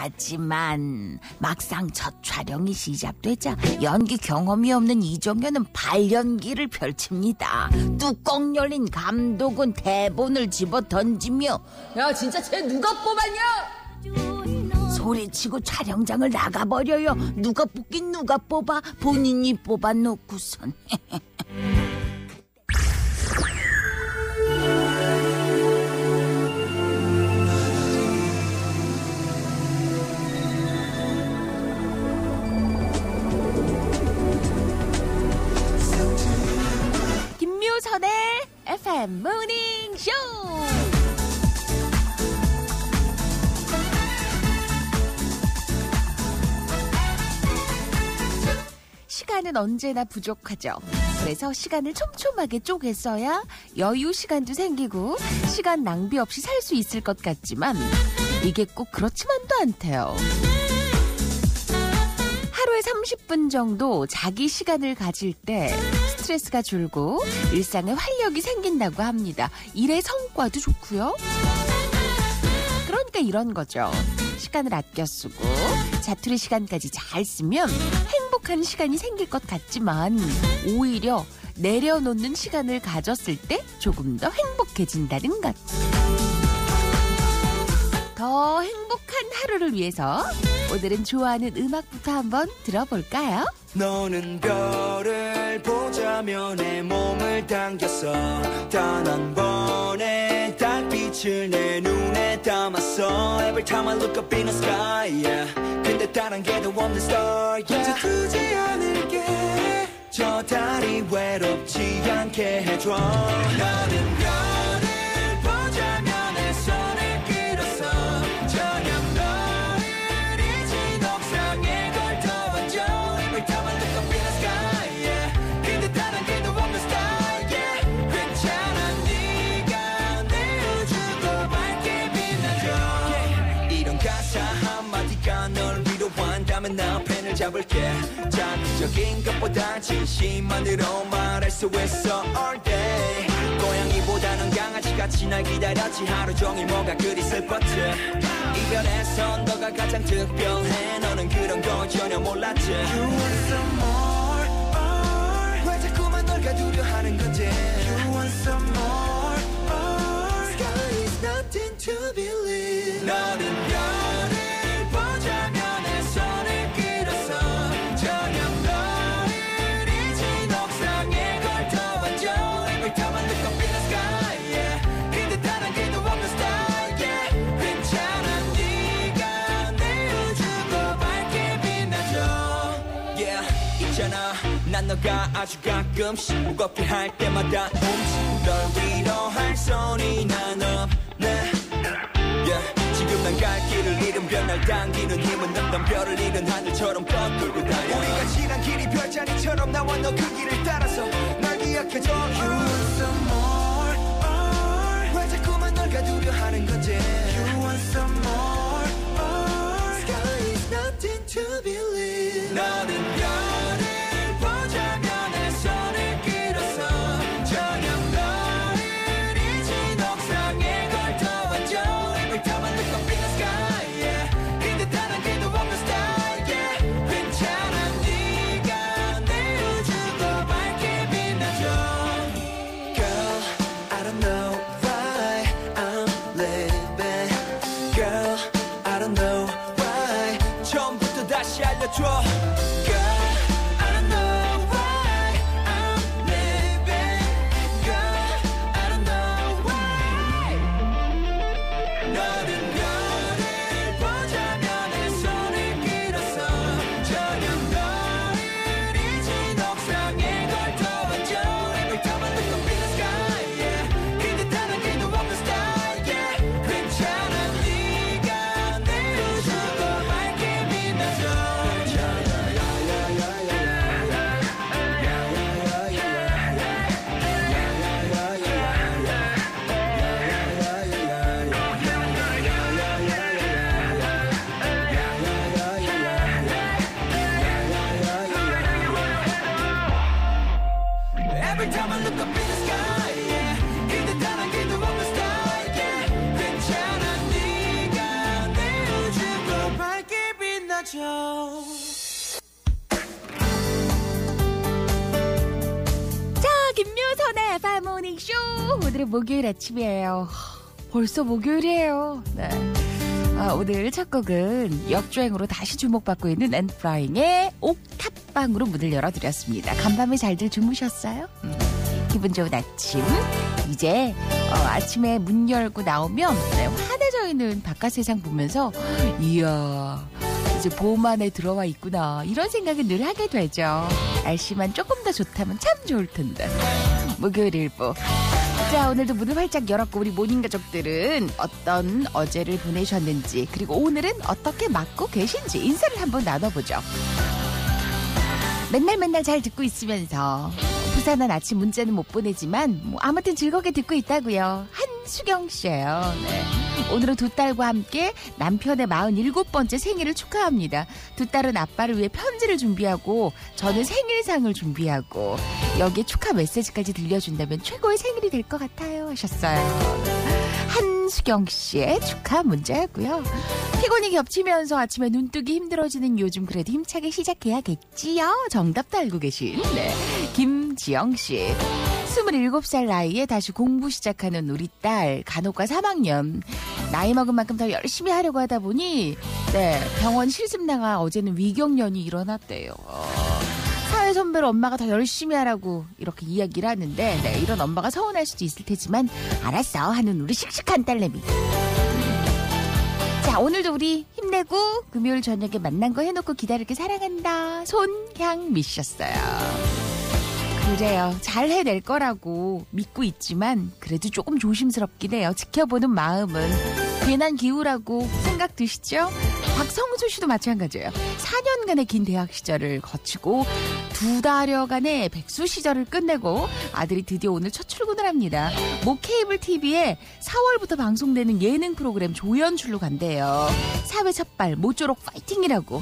하지만 막상 첫 촬영이 시작되자 연기 경험이 없는 이정현은 발연기를 펼칩니다. 뚜껑 열린 감독은 대본을 집어 던지며 야 진짜 쟤 누가 뽑았냐? 소리치고 촬영장을 나가버려요. 누가 뽑긴 누가 뽑아. 본인이 뽑아놓고선. 김묘선의 FM 모닝쇼. 시간은 언제나 부족하죠. 그래서 시간을 촘촘하게 쪼개 써야 여유 시간도 생기고 시간 낭비 없이 살 수 있을 것 같지만 이게 꼭 그렇지만도 않대요. 하루에 30분 정도 자기 시간을 가질 때 스트레스가 줄고 일상에 활력이 생긴다고 합니다. 일의 성과도 좋고요. 그러니까 이런 거죠. 시간을 아껴 쓰고 자투리 시간까지 잘 쓰면 행복한 시간이 생길 것 같지만 오히려 내려놓는 시간을 가졌을 때 조금 더 행복해진다는 것. 더 행복한 하루를 위해서 오늘은 좋아하는 음악부터 한번 들어볼까요? 너는 별을 보자며 내 몸을 당겼어. 단 한 번의 달빛을 내 눈에 담았어. Every time I look up in the sky, yeah. 근데 다른 게도 없는 star, yeah. 두지 않을게. 저 달이 외롭지 않게 해줘. 너는 별을 보자며 내 손을 끌었어. 저녁 너를 잊은 옥상에 걸터와줘. Every time I look up in the sky, yeah. 근데 다른 게도 없는 star, yeah. 괜찮아 네가 내 우주도 밝게 빛나줘. yeah. 이런 가사 한마디가 널 위로한다면 나 펜을 잡을게. 자극적인 것보다 진심만으로 말할 수 있어 all day. 고양이보다는 강아지같이 날 기다렸지. 하루 종일 뭐가 그리 슬펐지. 이별에서 너가 가장 특별해. 너는 그런 거 전혀 몰랐지. You want some more, or 왜 자꾸만 널 가두려 하는 건지. You want some more, or sky is nothing to believe. 너는 별을 보자며 내 손을 끌었어. 저녁 너를 잊은 옥상에 걸터와줘. Every time I look up in the sky, yeah. 근데 다른 게도 없는 star, yeah. 괜찮아 네가 내 우주도 밝게 빛나줘. Yeah, 있잖아 난 너가 아주 가끔씩 무겁게 할 때마다 널 위로할 손이 난 없네. yeah. 지금 난 갈 길을 잃으면 날 당기는 힘은 없던 별을 잃은 하늘처럼 꺾고 다녀. 우리가 지난 길이 별자리처럼 나와 너 그 길을 따라서 날 기억해줘. You want some more, or 왜 자꾸만 널 가두려 하는 건지. You want some more, or sky is nothing to believe. 너는 별을 보자며 내 손을 끌었어. 저녁 너를 잊은 옥상에 걸터와줘. Every time I look up in the sky, yeah. 근데 다른 게도 없는 star, yeah. 괜찮아 네가 내 우주도 밝게 빛나줘. Girl, I don't know why I'm living. Girl, I don't know why. 처음부터 다시 알려줘. Girl, I don't know why I'm living. Girl, I don't know why. 너는 별을 보자며 내 손을 끌었어. 저녁 너를 잊은 옥상에 걸터와줘. Every time I look up in the sky, yeah. 근데 다른 게도 없는 star, yeah. 괜찮아 네가 내 우주도 밝게 빛나줘. 안아줘. 김묘선의 파모닝쇼 오늘은 목요일 아침이에요. 벌써 목요일이에요. 네. 오늘 첫 곡은 역주행으로 다시 주목받고 있는 앤프라잉의 옥탑방으로 문을 열어드렸습니다. 간밤에 잘들 주무셨어요? 기분 좋은 아침. 이제 아침에 문 열고 나오면 환해져 있는 바깥 세상 보면서 이야 이제 봄 안에 들어와 있구나 이런 생각을 늘 하게 되죠. 날씨만 조금 더 좋다면 참 좋을 텐데. 목요일 일부. 자, 오늘도 문을 활짝 열었고 우리 모닝 가족들은 어떤 어제를 보내셨는지 그리고 오늘은 어떻게 맞고 계신지 인사를 한번 나눠보죠. 맨날 잘 듣고 있으면서 부산한 아침 문자는 못 보내지만 아무튼 즐겁게 듣고 있다고요. 한수경 씨예요. 네. 오늘은 두 딸과 함께 남편의 47번째 생일을 축하합니다. 두 딸은 아빠를 위해 편지를 준비하고 저는 생일상을 준비하고 여기에 축하 메시지까지 들려준다면 최고의 생일이 될 것 같아요 하셨어요. 한수경 씨의 축하 문자였고요. 피곤이 겹치면서 아침에 눈뜨기 힘들어지는 요즘 그래도 힘차게 시작해야겠지요. 정답도 알고 계신 김지영 씨. 27살 나이에 다시 공부 시작하는 우리 딸 간호과 3학년. 나이 먹은 만큼 더 열심히 하려고 하다 보니 병원 실습나가 어제는 위경련이 일어났대요. 사회 선배로 엄마가 더 열심히 하라고 이렇게 이야기를 하는데 이런 엄마가 서운할 수도 있을 테지만 알았어 하는 우리 씩씩한 딸내미. 자, 오늘도 우리 힘내고 금요일 저녁에 만난 거 해놓고 기다릴게 사랑한다. 손향 미셨어요. 그래요. 잘 해낼 거라고 믿고 있지만 그래도 조금 조심스럽긴 해요. 지켜보는 마음은 괜한 기우라고 생각 드시죠? 박성수 씨도 마찬가지예요. 4년간의 긴 대학 시절을 거치고 2달여간의 백수 시절을 끝내고 아들이 드디어 오늘 첫 출근을 합니다. 모 케이블 TV에 4월부터 방송되는 예능 프로그램 조연출로 간대요. 사회 첫발 모쪼록 파이팅이라고.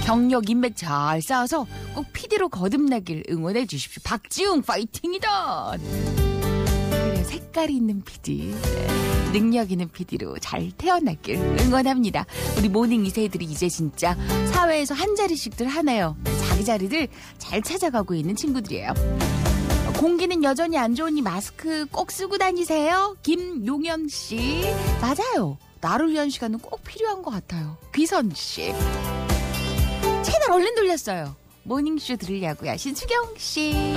경력 인맥 잘 쌓아서 꼭 PD로 거듭나길 응원해 주십시오. 박지웅 파이팅이다. 그래, 색깔이 있는 PD, 능력 있는 PD로 잘 태어나길 응원합니다. 우리 모닝 2세들이 이제 진짜 사회에서 한 자리씩들 하네요. 자기 자리들 잘 찾아가고 있는 친구들이에요. 공기는 여전히 안 좋으니 마스크 꼭 쓰고 다니세요. 김용현 씨. 맞아요. 나를 위한 시간은 꼭 필요한 것 같아요. 귀선 씨. 채널 얼른 돌렸어요. 모닝쇼 들으려고요. 신수경씨.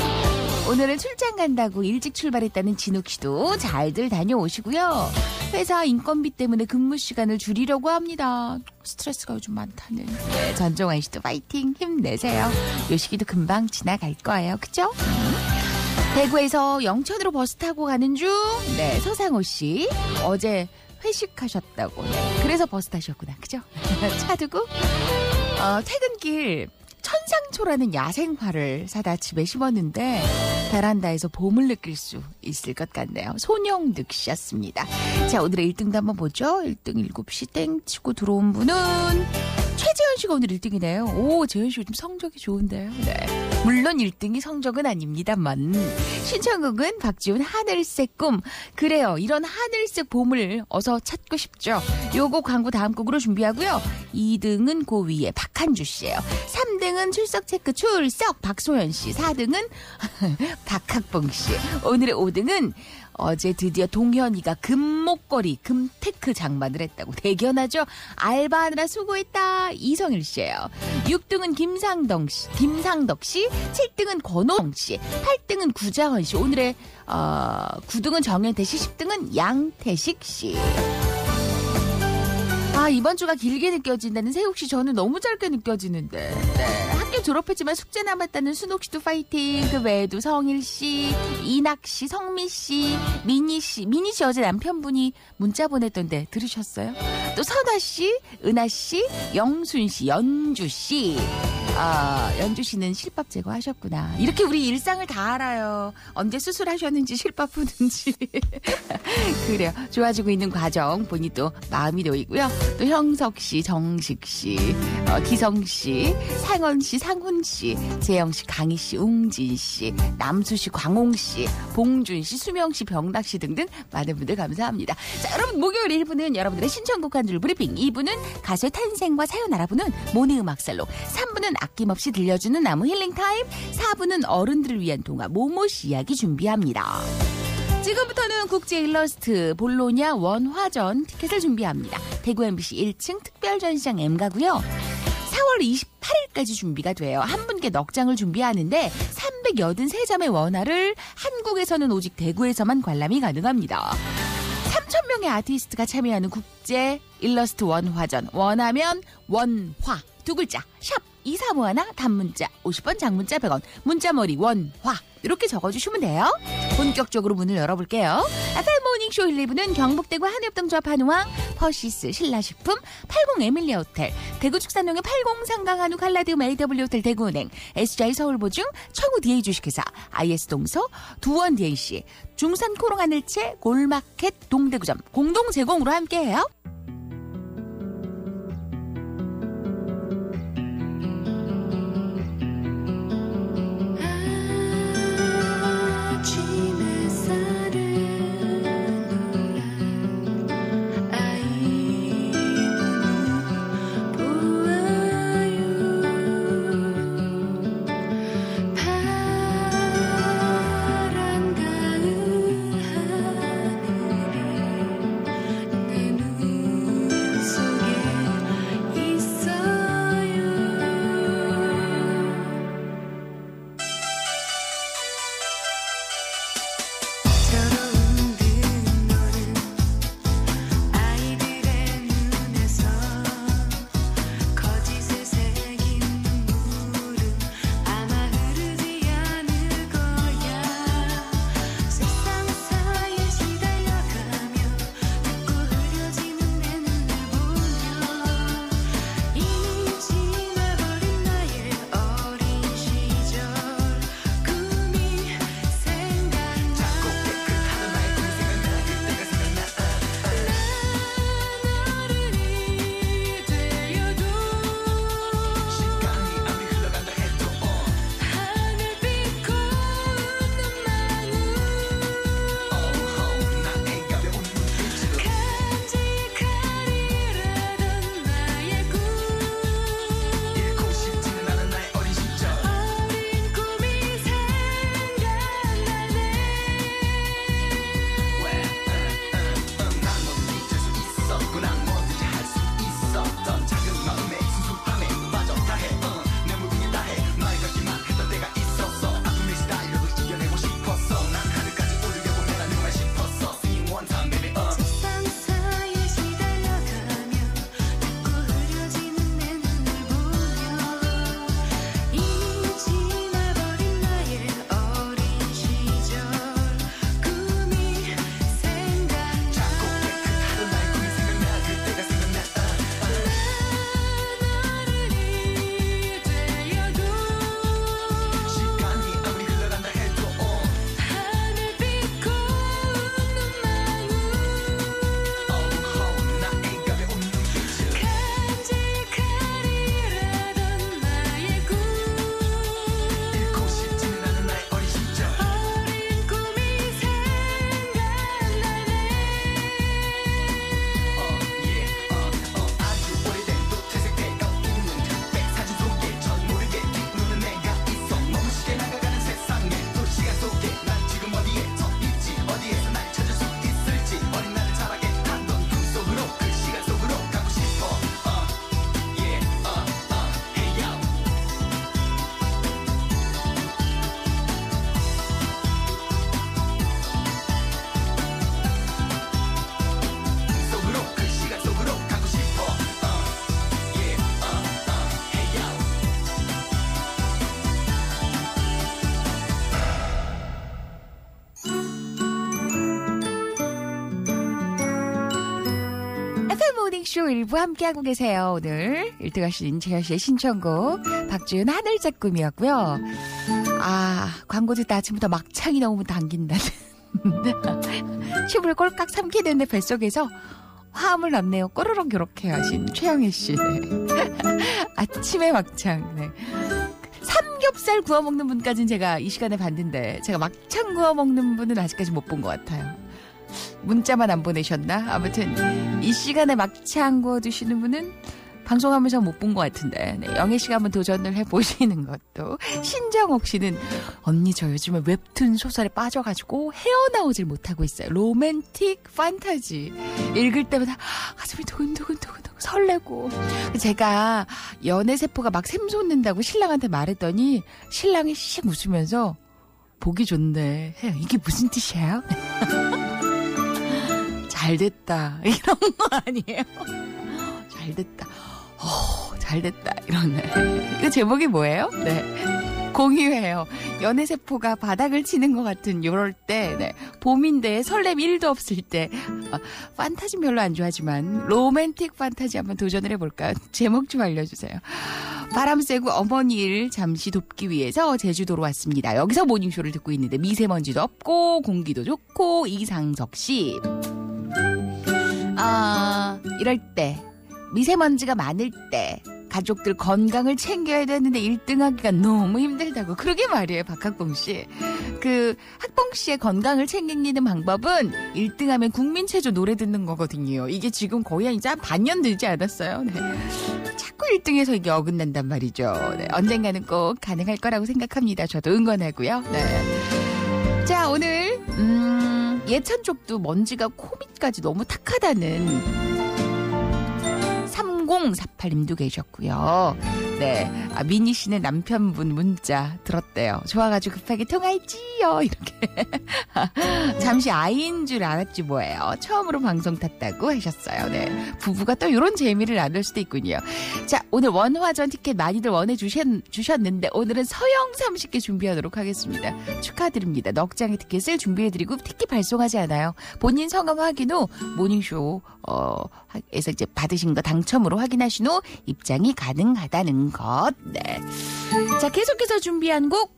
오늘은 출장 간다고 일찍 출발했다는 진욱씨도 잘들 다녀오시고요. 회사 인건비 때문에 근무 시간을 줄이려고 합니다. 스트레스가 요즘 많다는. 전종환씨도 파이팅 힘내세요. 요 시기도 금방 지나갈 거예요. 그죠? 대구에서 영천으로 버스 타고 가는 중. 서상호씨. 어제 회식하셨다고. 그래서 버스 타셨구나. 그죠? 차 두고 퇴근길 천상초라는 야생화를 사다 집에 심었는데 베란다에서 봄을 느낄 수 있을 것 같네요. 손영득 씨였습니다. 자, 오늘의 1등도 한번 보죠. 1등 7시 땡 치고 들어온 분은 최재현 씨가 오늘 1등이네요. 오, 재현 씨 요즘 성적이 좋은데요. 물론 1등이 성적은 아닙니다만 신청곡은 박지훈 하늘색 꿈. 그래요. 이런 하늘색 봄을 어서 찾고 싶죠. 요거 광고 다음 곡으로 준비하고요. 2등은 그 위에 박한주 씨예요. 3등은 출석 체크 출석 박소연 씨. 4등은 박학봉 씨. 오늘의 5등은 어제 드디어 동현이가 금목걸이 금테크 장만을 했다고. 대견하죠. 알바하느라 수고했다. 이성일 씨예요. 6등은 김상덕 씨. 7등은 권호영 씨. 8등은 구자헌 씨. 오늘의 9등은 정현태 씨. 10등은 양태식 씨. 이번 주가 길게 느껴진다는 세욱 씨. 저는 너무 짧게 느껴지는데. 학교 졸업했지만 숙제 남았다는 순옥 씨도 파이팅. 그 외에도 성일 씨, 이낙 씨, 성미 씨, 미니 씨. 미니 씨 어제 남편분이 문자 보냈던데 들으셨어요? 또 선아 씨, 은하 씨, 영순 씨, 연주 씨. 연주 씨는 실밥 제거하셨구나. 이렇게 우리 일상을 다 알아요. 언제 수술하셨는지 실밥 푸는지. 그래요. 좋아지고 있는 과정 보니 또 마음이 놓이고요. 또 형석 씨, 정식 씨, 기성 씨, 상원 씨, 상훈 씨, 재영 씨, 강희 씨, 웅진 씨, 남수 씨, 광홍 씨, 봉준 씨, 수명 씨, 병락 씨 등등 많은 분들 감사합니다. 자, 여러분 목요일 1부는 여러분들의 신청곡 한 줄 브리핑, 2부는 가수의 탄생과 사연 알아보는 모네 음악살로, 3부는 아낌없이 들려주는 나무 힐링타임, 4부는 어른들을 위한 동화 모모씨 이야기 준비합니다. 지금부터는 국제 일러스트 볼로냐 원화전 티켓을 준비합니다. 대구 MBC 1층 특별전시장 M가고요. 4월 28일까지 준비가 돼요. 한 분께 넉 장을 준비하는데 383점의 원화를 한국에서는 오직 대구에서만 관람이 가능합니다. 3,000명의 아티스트가 참여하는 국제 일러스트 원화전. 원하면 원화 두 글자 샵 2351, 단문자 50원, 장문자 100원, 문자머리 원화 이렇게 적어주시면 돼요. 본격적으로 문을 열어볼게요. FM 모닝쇼 1, 2부는 경북대구 한엽동조합 한우왕, 퍼시스, 신라식품, 80 에밀리아 호텔, 대구 축산농의 80 상강 한우 칼라디움 AW 호텔 대구은행, SGI 서울보증, 청우 DA 주식회사, IS 동서, 두원 DAC, 중산 코롱 하늘채, 골마켓 동대구점 공동 제공으로 함께해요. 모닝쇼 일부 함께하고 계세요. 오늘 1등 하신 재현씨의 신청곡 박주연 하늘색 꿈이었고요. 광고 듣다 아침부터 막창이 너무 당긴다는 춤을 꼴깍 삼키게 되는데 뱃속에서 화음을 났네요. 꼬르륵 요렇게 하신 최영애씨. 아침에 막창. 네. 삼겹살 구워 먹는 분까지는 제가 이 시간에 봤는데 제가 막창 구워 먹는 분은 아직까지 못 본 것 같아요. 문자만 안 보내셨나? 아무튼 이 시간에 막창 구워 드시는 분은 방송하면서 못 본 것 같은데 네, 영애 씨가 한번 도전을 해보시는 것도. 신정옥 씨는 언니 저 요즘에 웹툰 소설에 빠져가지고 헤어나오질 못하고 있어요. 로맨틱 판타지 읽을 때마다 가슴이 두근두근 설레고. 제가 연애세포가 막 샘솟는다고 신랑한테 말했더니 신랑이 씩 웃으면서 보기 좋네 해요. 이게 무슨 뜻이에요? 잘됐다 이런 거 아니에요? 잘됐다. 잘됐다 이러네. 이거 제목이 뭐예요? 네. 공유해요. 연애세포가 바닥을 치는 것 같은 요럴 때 네. 봄인데 설렘 1도 없을 때 판타지 별로 안 좋아하지만 로맨틱 판타지 한번 도전을 해볼까요? 제목 좀 알려주세요. 바람 쐬고 어머니 일 잠시 돕기 위해서 제주도로 왔습니다. 여기서 모닝쇼를 듣고 있는데 미세먼지도 없고 공기도 좋고. 이상석 씨. 이럴 때 미세먼지가 많을 때 가족들 건강을 챙겨야 되는데 1등하기가 너무 힘들다고. 그러게 말이에요. 박학봉 씨. 학봉 씨의 건강을 챙기는 방법은 1등하면 국민체조 노래 듣는 거거든요. 이게 지금 거의 이제 한 반년 되지 않았어요. 네. 자꾸 1등에서 이게 어긋난단 말이죠. 네. 언젠가는 꼭 가능할 거라고 생각합니다. 저도 응원하고요. 네. 자, 오늘 예천 쪽도 먼지가 코 밑까지 너무 탁하다는 3048님도 계셨고요. 네, 미니 씨는 남편분 문자 들었대요. 좋아가지고 급하게 통화했지요. 이렇게. 잠시 아이인 줄 알았지 뭐예요. 처음으로 방송 탔다고 하셨어요. 네, 부부가 또 이런 재미를 나눌 수도 있군요. 자, 오늘 원화전 티켓 많이들 원해주셨는데 오늘은 서영 30개 준비하도록 하겠습니다. 축하드립니다. 넉 장의 티켓을 준비해드리고 티켓 발송하지 않아요. 본인 성함 확인 후 모닝쇼 에서 이제 받으신 거 당첨으로 확인하신 후 입장이 가능하다는 것. 네. 자, 계속해서 준비한 곡.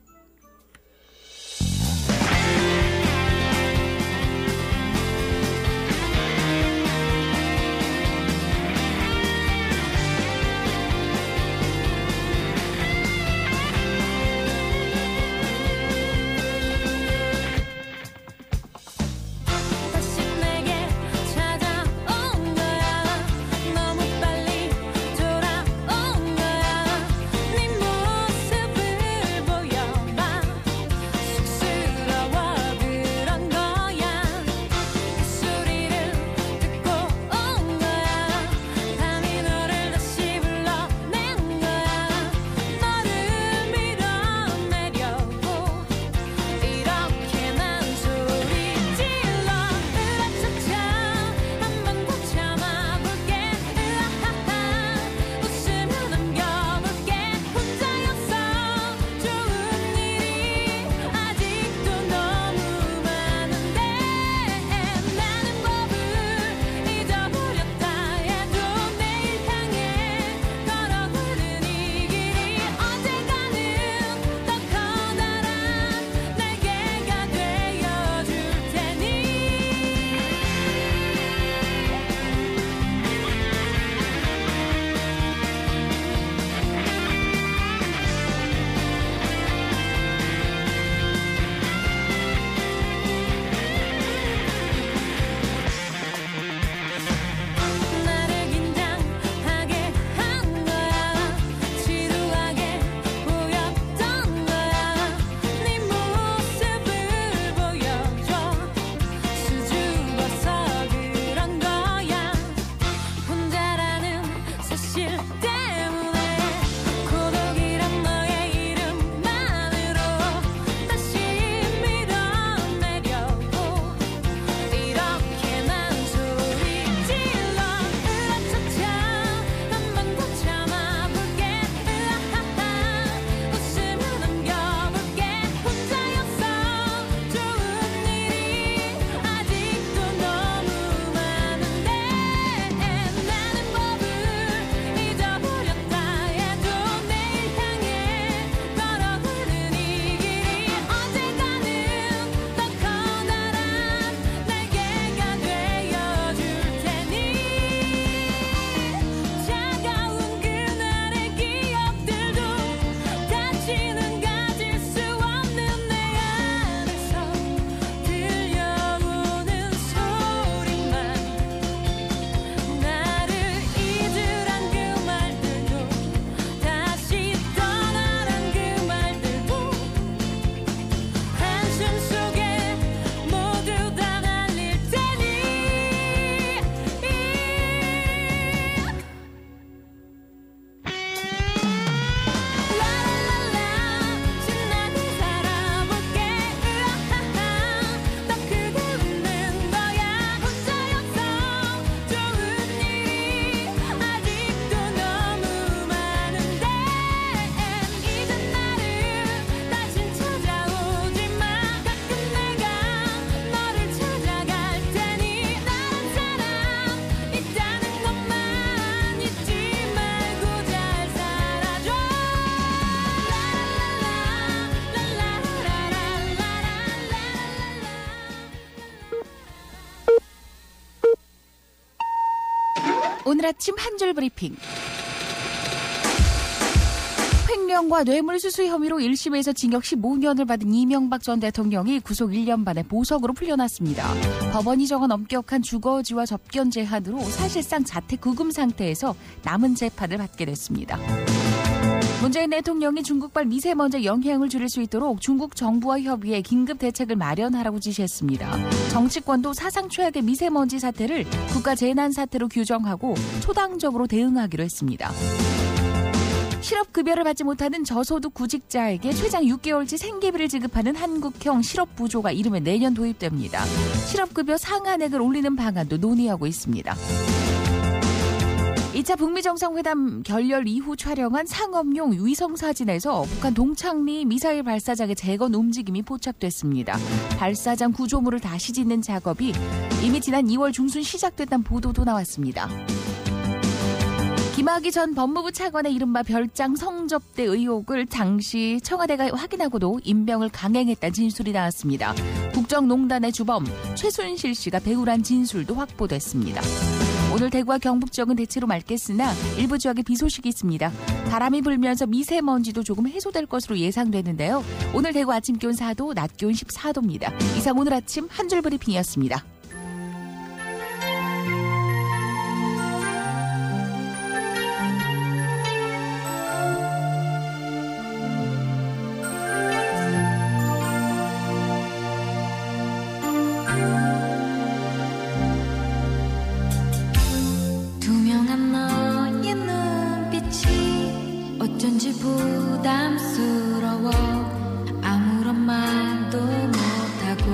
아침 한 줄 브리핑. 횡령과 뇌물수수 혐의로 1심에서 징역 15년을 받은 이명박 전 대통령이 구속 1년 반에 보석으로 풀려났습니다. 법원이 정한 엄격한 주거지와 접견 제한으로 사실상 자택 구금 상태에서 남은 재판을 받게 됐습니다. 문재인 대통령이 중국발 미세먼지 영향을 줄일 수 있도록 중국 정부와 협의해 긴급 대책을 마련하라고 지시했습니다. 정치권도 사상 최악의 미세먼지 사태를 국가 재난 사태로 규정하고 초당적으로 대응하기로 했습니다. 실업급여를 받지 못하는 저소득 구직자에게 최장 6개월치 생계비를 지급하는 한국형 실업부조가 이르면 내년 도입됩니다. 실업급여 상한액을 올리는 방안도 논의하고 있습니다. 2차 북미 정상회담 결렬 이후 촬영한 상업용 위성사진에서 북한 동창리 미사일 발사장의 재건 움직임이 포착됐습니다. 발사장 구조물을 다시 짓는 작업이 이미 지난 2월 중순 시작됐다는 보도도 나왔습니다. 김학의 전 법무부 차관의 이른바 별장 성접대 의혹을 당시 청와대가 확인하고도 임명을 강행했다는 진술이 나왔습니다. 국정농단의 주범 최순실 씨가 배우란 진술도 확보됐습니다. 오늘 대구와 경북 지역은 대체로 맑겠으나 일부 지역에 비 소식이 있습니다. 바람이 불면서 미세먼지도 조금 해소될 것으로 예상되는데요. 오늘 대구 아침 기온 4도, 낮 기온 14도입니다. 이상 오늘 아침 한 줄 브리핑이었습니다. 어쩐지 부담스러워 아무런 말도 못하고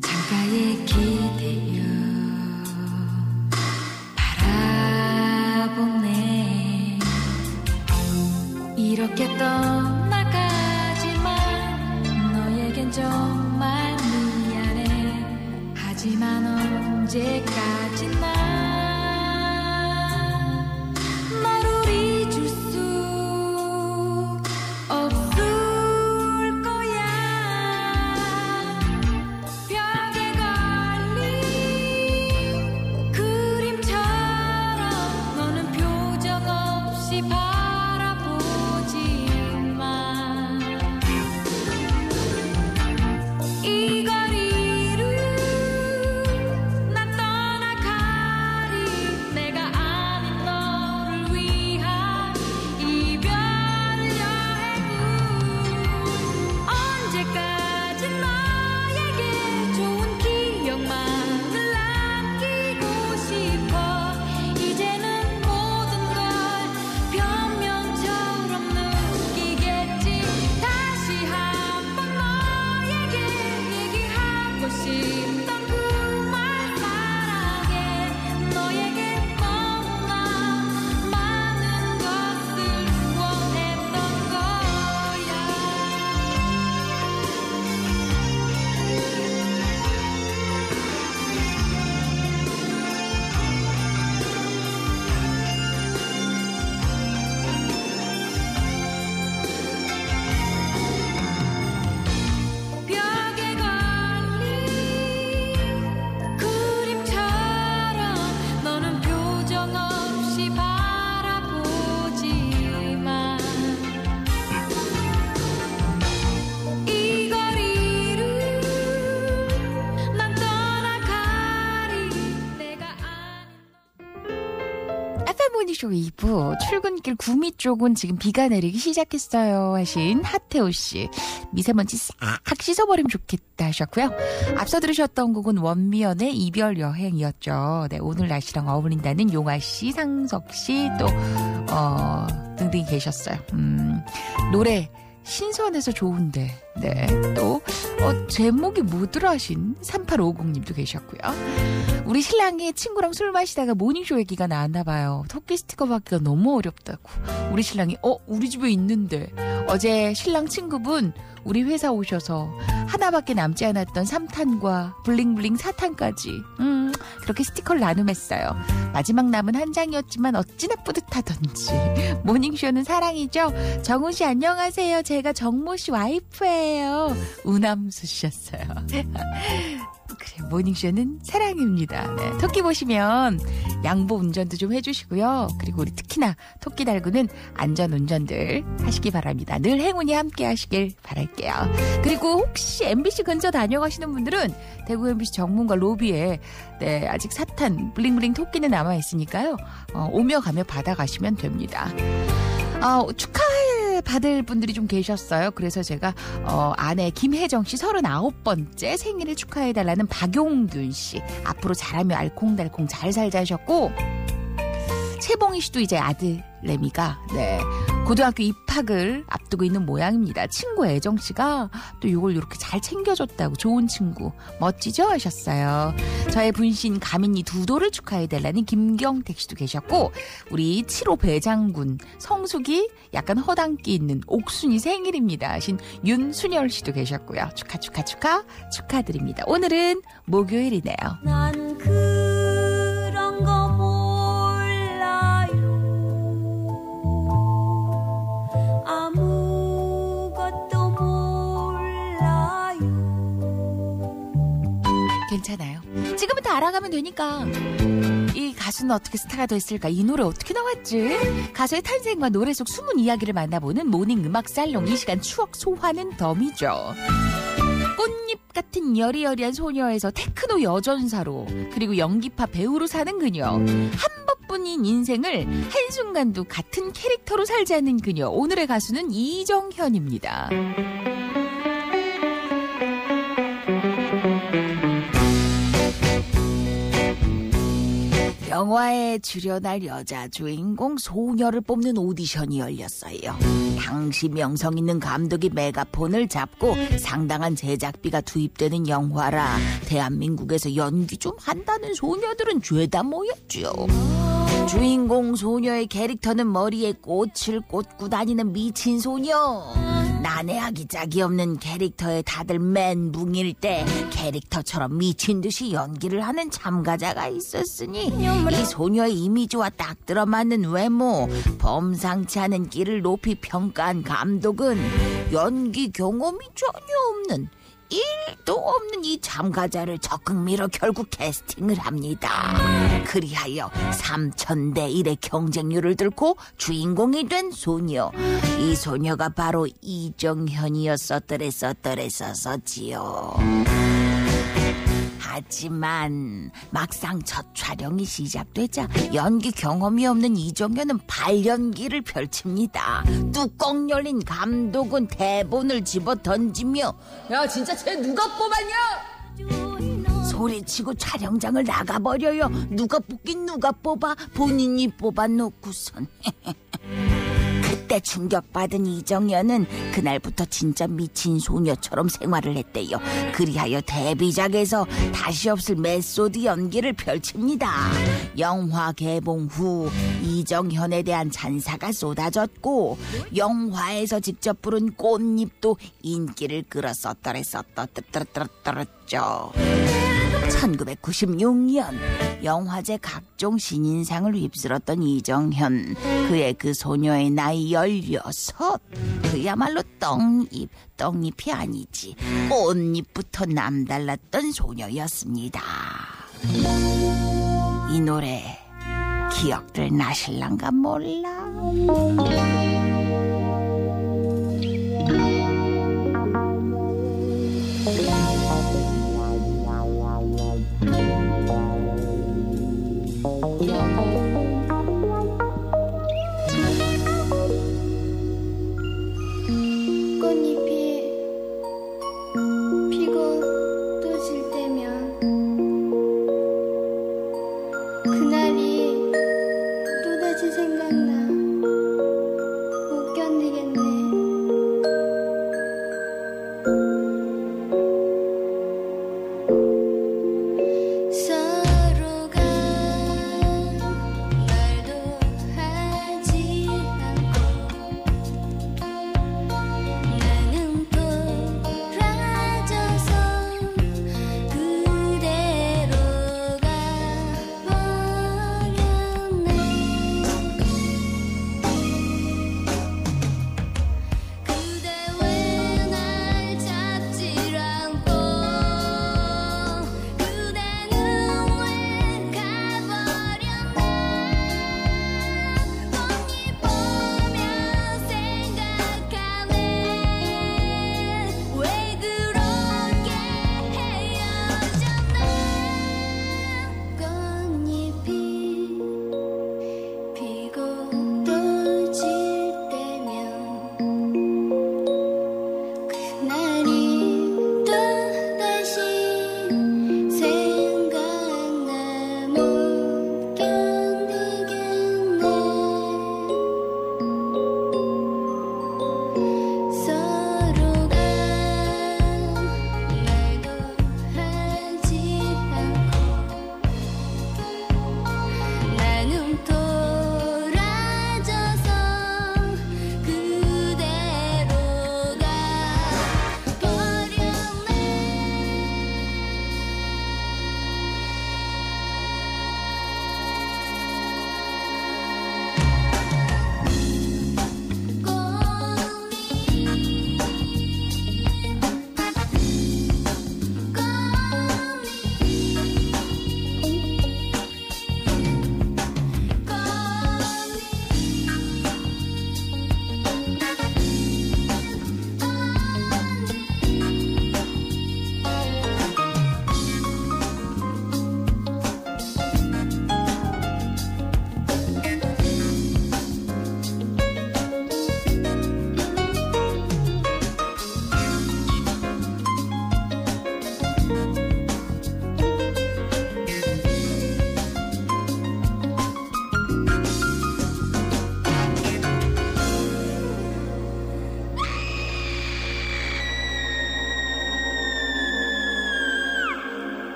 창가에 기대어 바라보네. 이렇게 떠나가지만 너에겐 정말 미안해. 하지만 언제까지나 모닝쇼 2부 출근길 구미 쪽은 지금 비가 내리기 시작했어요 하신 하태호 씨. 미세먼지 싹 씻어버리면 좋겠다 하셨고요. 앞서 들으셨던 곡은 원미연의 이별 여행이었죠. 네, 오늘 날씨랑 어울린다는 용아 씨, 상석 씨 또 등등이 계셨어요. 노래 신선해서 좋은데. 네. 또 제목이 뭐더라 하신 3850님도 계셨고요. 우리 신랑이 친구랑 술 마시다가 모닝쇼 얘기가 나왔나 봐요. 토끼 스티커 받기가 너무 어렵다고. 우리 신랑이 우리 집에 있는데 어제 신랑 친구분 우리 회사 오셔서 하나밖에 남지 않았던 3탄과 블링블링 4탄까지 그렇게 스티커를 나눔했어요. 마지막 남은 한 장이었지만 어찌나 뿌듯하던지. 모닝쇼는 사랑이죠. 정우씨 안녕하세요. 제가 정모씨 와이프예요. 우남수 씨였어요. 그래 모닝쇼는 사랑입니다. 네, 토끼 보시면 양보 운전도 좀 해주시고요. 그리고 우리 특히나 토끼 달구는 안전 운전들 하시기 바랍니다. 늘 행운이 함께 하시길 바랄게요. 그리고 혹시 MBC 근처 다녀가시는 분들은 대구 MBC 정문과 로비에 네, 아직 사탄 블링블링 토끼는 남아있으니까요. 오며 가며 받아가시면 됩니다. 축하해 받을 분들이 좀 계셨어요. 그래서 제가 아내 김혜정 씨 39번째 생일을 축하해달라는 박용균 씨 앞으로 잘하며 알콩달콩 잘 살자 하셨고, 최봉희 씨도 이제 아들 레미가 네, 고등학교 입학을 앞두고 있는 모양입니다. 친구 애정 씨가 또 이걸 이렇게 잘 챙겨줬다고, 좋은 친구 멋지죠 하셨어요. 저의 분신 가민이 두도를 축하해달라는 김경택 씨도 계셨고, 우리 7호 배장군 성숙이 약간 허당끼 있는 옥순이 생일입니다 하신 윤순열 씨도 계셨고요. 축하드립니다. 오늘은 목요일이네요. 난 그런 거 몰라요. 아무것도 몰라요. 괜찮아요. 지금부터 알아가면 되니까. 이 가수는 어떻게 스타가 됐을까? 이 노래 어떻게 나왔지? 가수의 탄생과 노래 속 숨은 이야기를 만나보는 모닝 음악 살롱. 이 시간 추억 소환은 덤이죠. 꽃잎 같은 여리여리한 소녀에서 테크노 여전사로, 그리고 연기파 배우로 사는 그녀. 한 번뿐인 인생을 한순간도 같은 캐릭터로 살지 않는 그녀. 오늘의 가수는 이정현입니다. 영화에 출연할 여자 주인공 소녀를 뽑는 오디션이 열렸어요. 당시 명성 있는 감독이 메가폰을 잡고 상당한 제작비가 투입되는 영화라 대한민국에서 연기 좀 한다는 소녀들은 죄다 모였죠. 주인공 소녀의 캐릭터는 머리에 꽃을 꽂고 다니는 미친 소녀. 난해하기 짝이 없는 캐릭터에 다들 멘붕일 때 캐릭터처럼 미친 듯이 연기를 하는 참가자가 있었으니 이 소녀의 이미지와 딱 들어맞는 외모, 범상치 않은 끼를 높이 평가한 감독은 연기 경험이 전혀 없는, 1도 없는 이 참가자를 적극 밀어 결국 캐스팅을 합니다. 그리하여 3000대 1의 경쟁률을 뚫고 주인공이 된 소녀. 이 소녀가 바로 이정현이었었더랬었지요. 하지만 막상 첫 촬영이 시작되자 연기 경험이 없는 이정현은 발연기를 펼칩니다. 뚜껑 열린 감독은 대본을 집어 던지며 야 진짜 쟤 누가 뽑았냐? 소리치고 촬영장을 나가버려요. 누가 뽑긴 누가 뽑아. 본인이 뽑아놓고선. 그때 충격받은 이정현은 그날부터 진짜 미친 소녀처럼 생활을 했대요. 그리하여 데뷔작에서 다시 없을 메소드 연기를 펼칩니다. 영화 개봉 후 이정현에 대한 찬사가 쏟아졌고 영화에서 직접 부른 꽃잎도 인기를 끌었었더랬죠. 1996년 영화제 각종 신인상을 휩쓸었던 이정현. 그의 그 소녀의 나이 16. 그야말로 떡잎이 아니지 꽃잎부터 남달랐던 소녀였습니다. 이 노래 기억들 나실란가 몰라. 꽃잎이 피고 또 질 때면 그날이 또다시 생각나.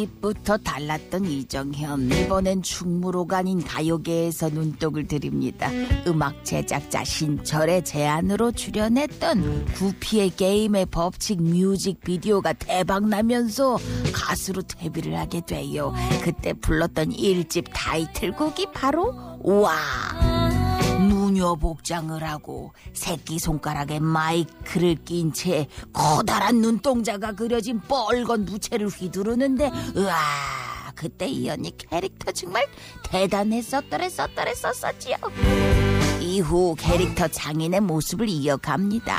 1집부터 달랐던 이정현. 이번엔 충무로가 아닌 가요계에서 눈독을 들입니다. 음악 제작자 신철의 제안으로 출연했던 구피의 게임의 법칙 뮤직비디오가 대박나면서 가수로 데뷔를 하게 돼요. 그때 불렀던 1집 타이틀곡이 바로 와. 무녀 복장을 하고 새끼손가락에 마이크를 낀 채 커다란 눈동자가 그려진 뻘건 부채를 휘두르는데 으아, 그때 이 언니 캐릭터 정말 대단했었더랬었지요. 이후 캐릭터 장인의 모습을 이어갑니다.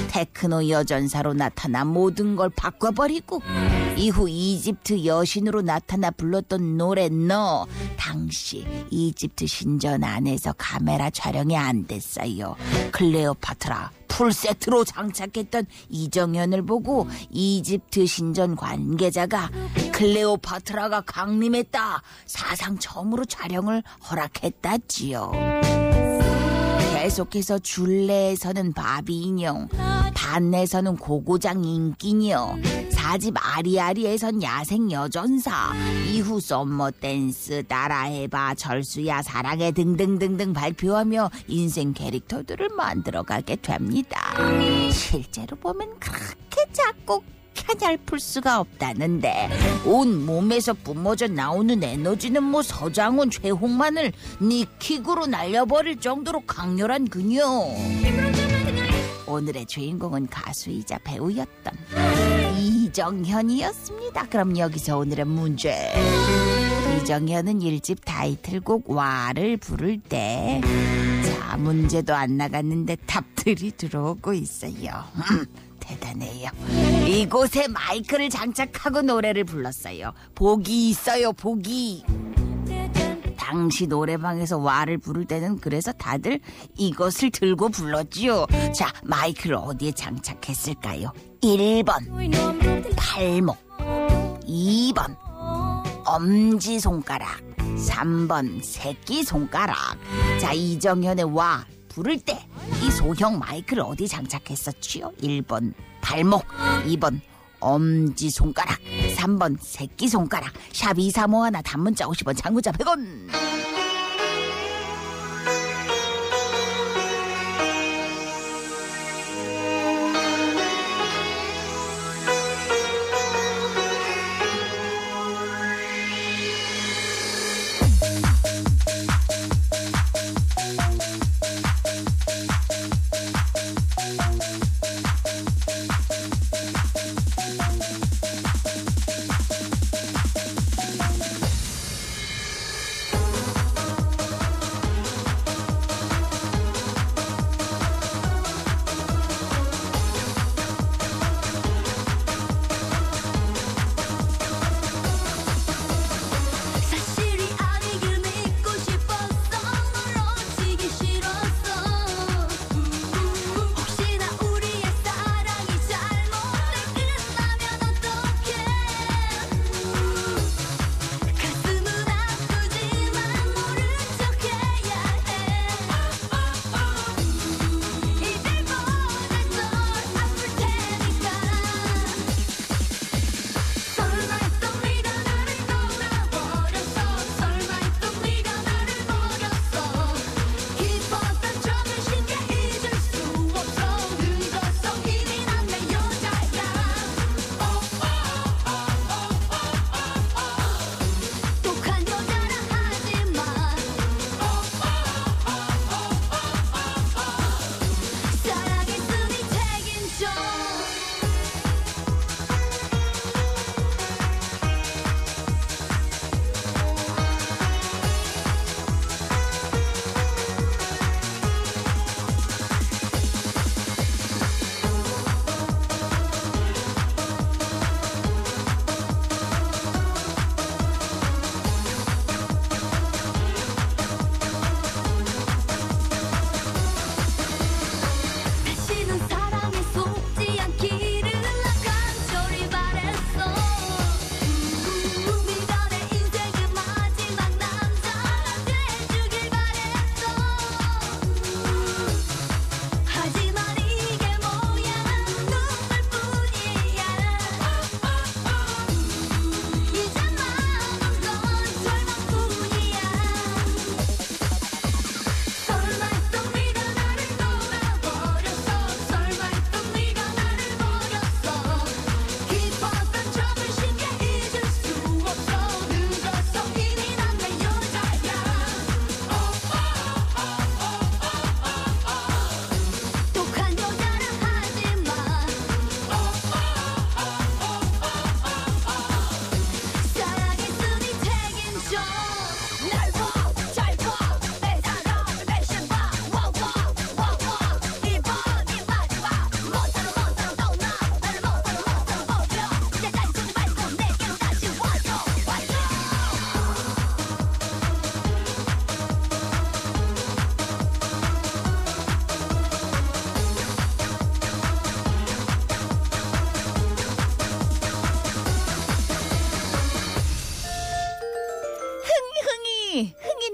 테크노 여전사로 나타나 모든 걸 바꿔버리고 이후 이집트 여신으로 나타나 불렀던 노래 너. 당시 이집트 신전 안에서 카메라 촬영이 안 됐어요. 클레오파트라 풀세트로 장착했던 이정현을 보고 이집트 신전 관계자가 클레오파트라가 강림했다. 사상 처음으로 촬영을 허락했다지요. 계속해서 줄레에서는 바비 인형, 반내에서는 고고장 인기녀, 4집 아리아리에선 야생 여전사, 이후 썸머 댄스, 따라해봐, 절수야, 사랑해 등등등등 발표하며 인생 캐릭터들을 만들어가게 됩니다. 실제로 보면 그렇게 작고 켜냘풀 수가 없다는데 온 몸에서 뿜어져 나오는 에너지는 뭐 서장훈, 최홍만을 니킥으로 날려버릴 정도로 강렬한 그녀. 오늘의 주인공은 가수이자 배우였던 이정현이었습니다. 그럼 여기서 오늘의 문제. 이정현은 1집 타이틀곡 와를 부를 때 자, 문제도 안 나갔는데 답들이 들어오고 있어요. 대단해요. 이곳에 마이크를 장착하고 노래를 불렀어요. 복이 있어요, 복이. 당시 노래방에서 와를 부를 때는 그래서 다들 이것을 들고 불렀지요. 자, 마이크를 어디에 장착했을까요? 1번 팔목, 2번 엄지손가락, 3번 새끼손가락. 자, 이정현의 와 부를 때 이 소형 마이크를 어디 장착했었지요? 1번 발목, 2번 엄지손가락, 3번 새끼손가락. 샵 2351 단문자 50원, 장문자 100원.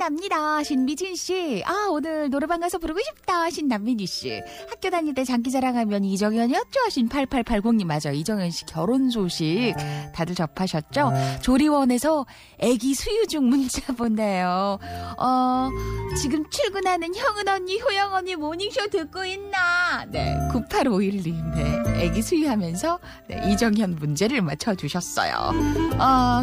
신납니다. 신미진 씨. 아, 오늘 노래방 가서 부르고 싶다. 신남민희 씨. 학교 다닐 때 장기 자랑하면 이정현이었죠. 신 8880님 맞아. 이정현 씨 결혼 소식 다들 접하셨죠? 조리원에서 애기 수유 중 문자 보내요. 지금 출근하는 형은 언니, 효영 언니 모닝쇼 듣고 있나? 네, 9851님. 네, 애기 수유하면서 네, 이정현 문제를 맞춰주셨어요.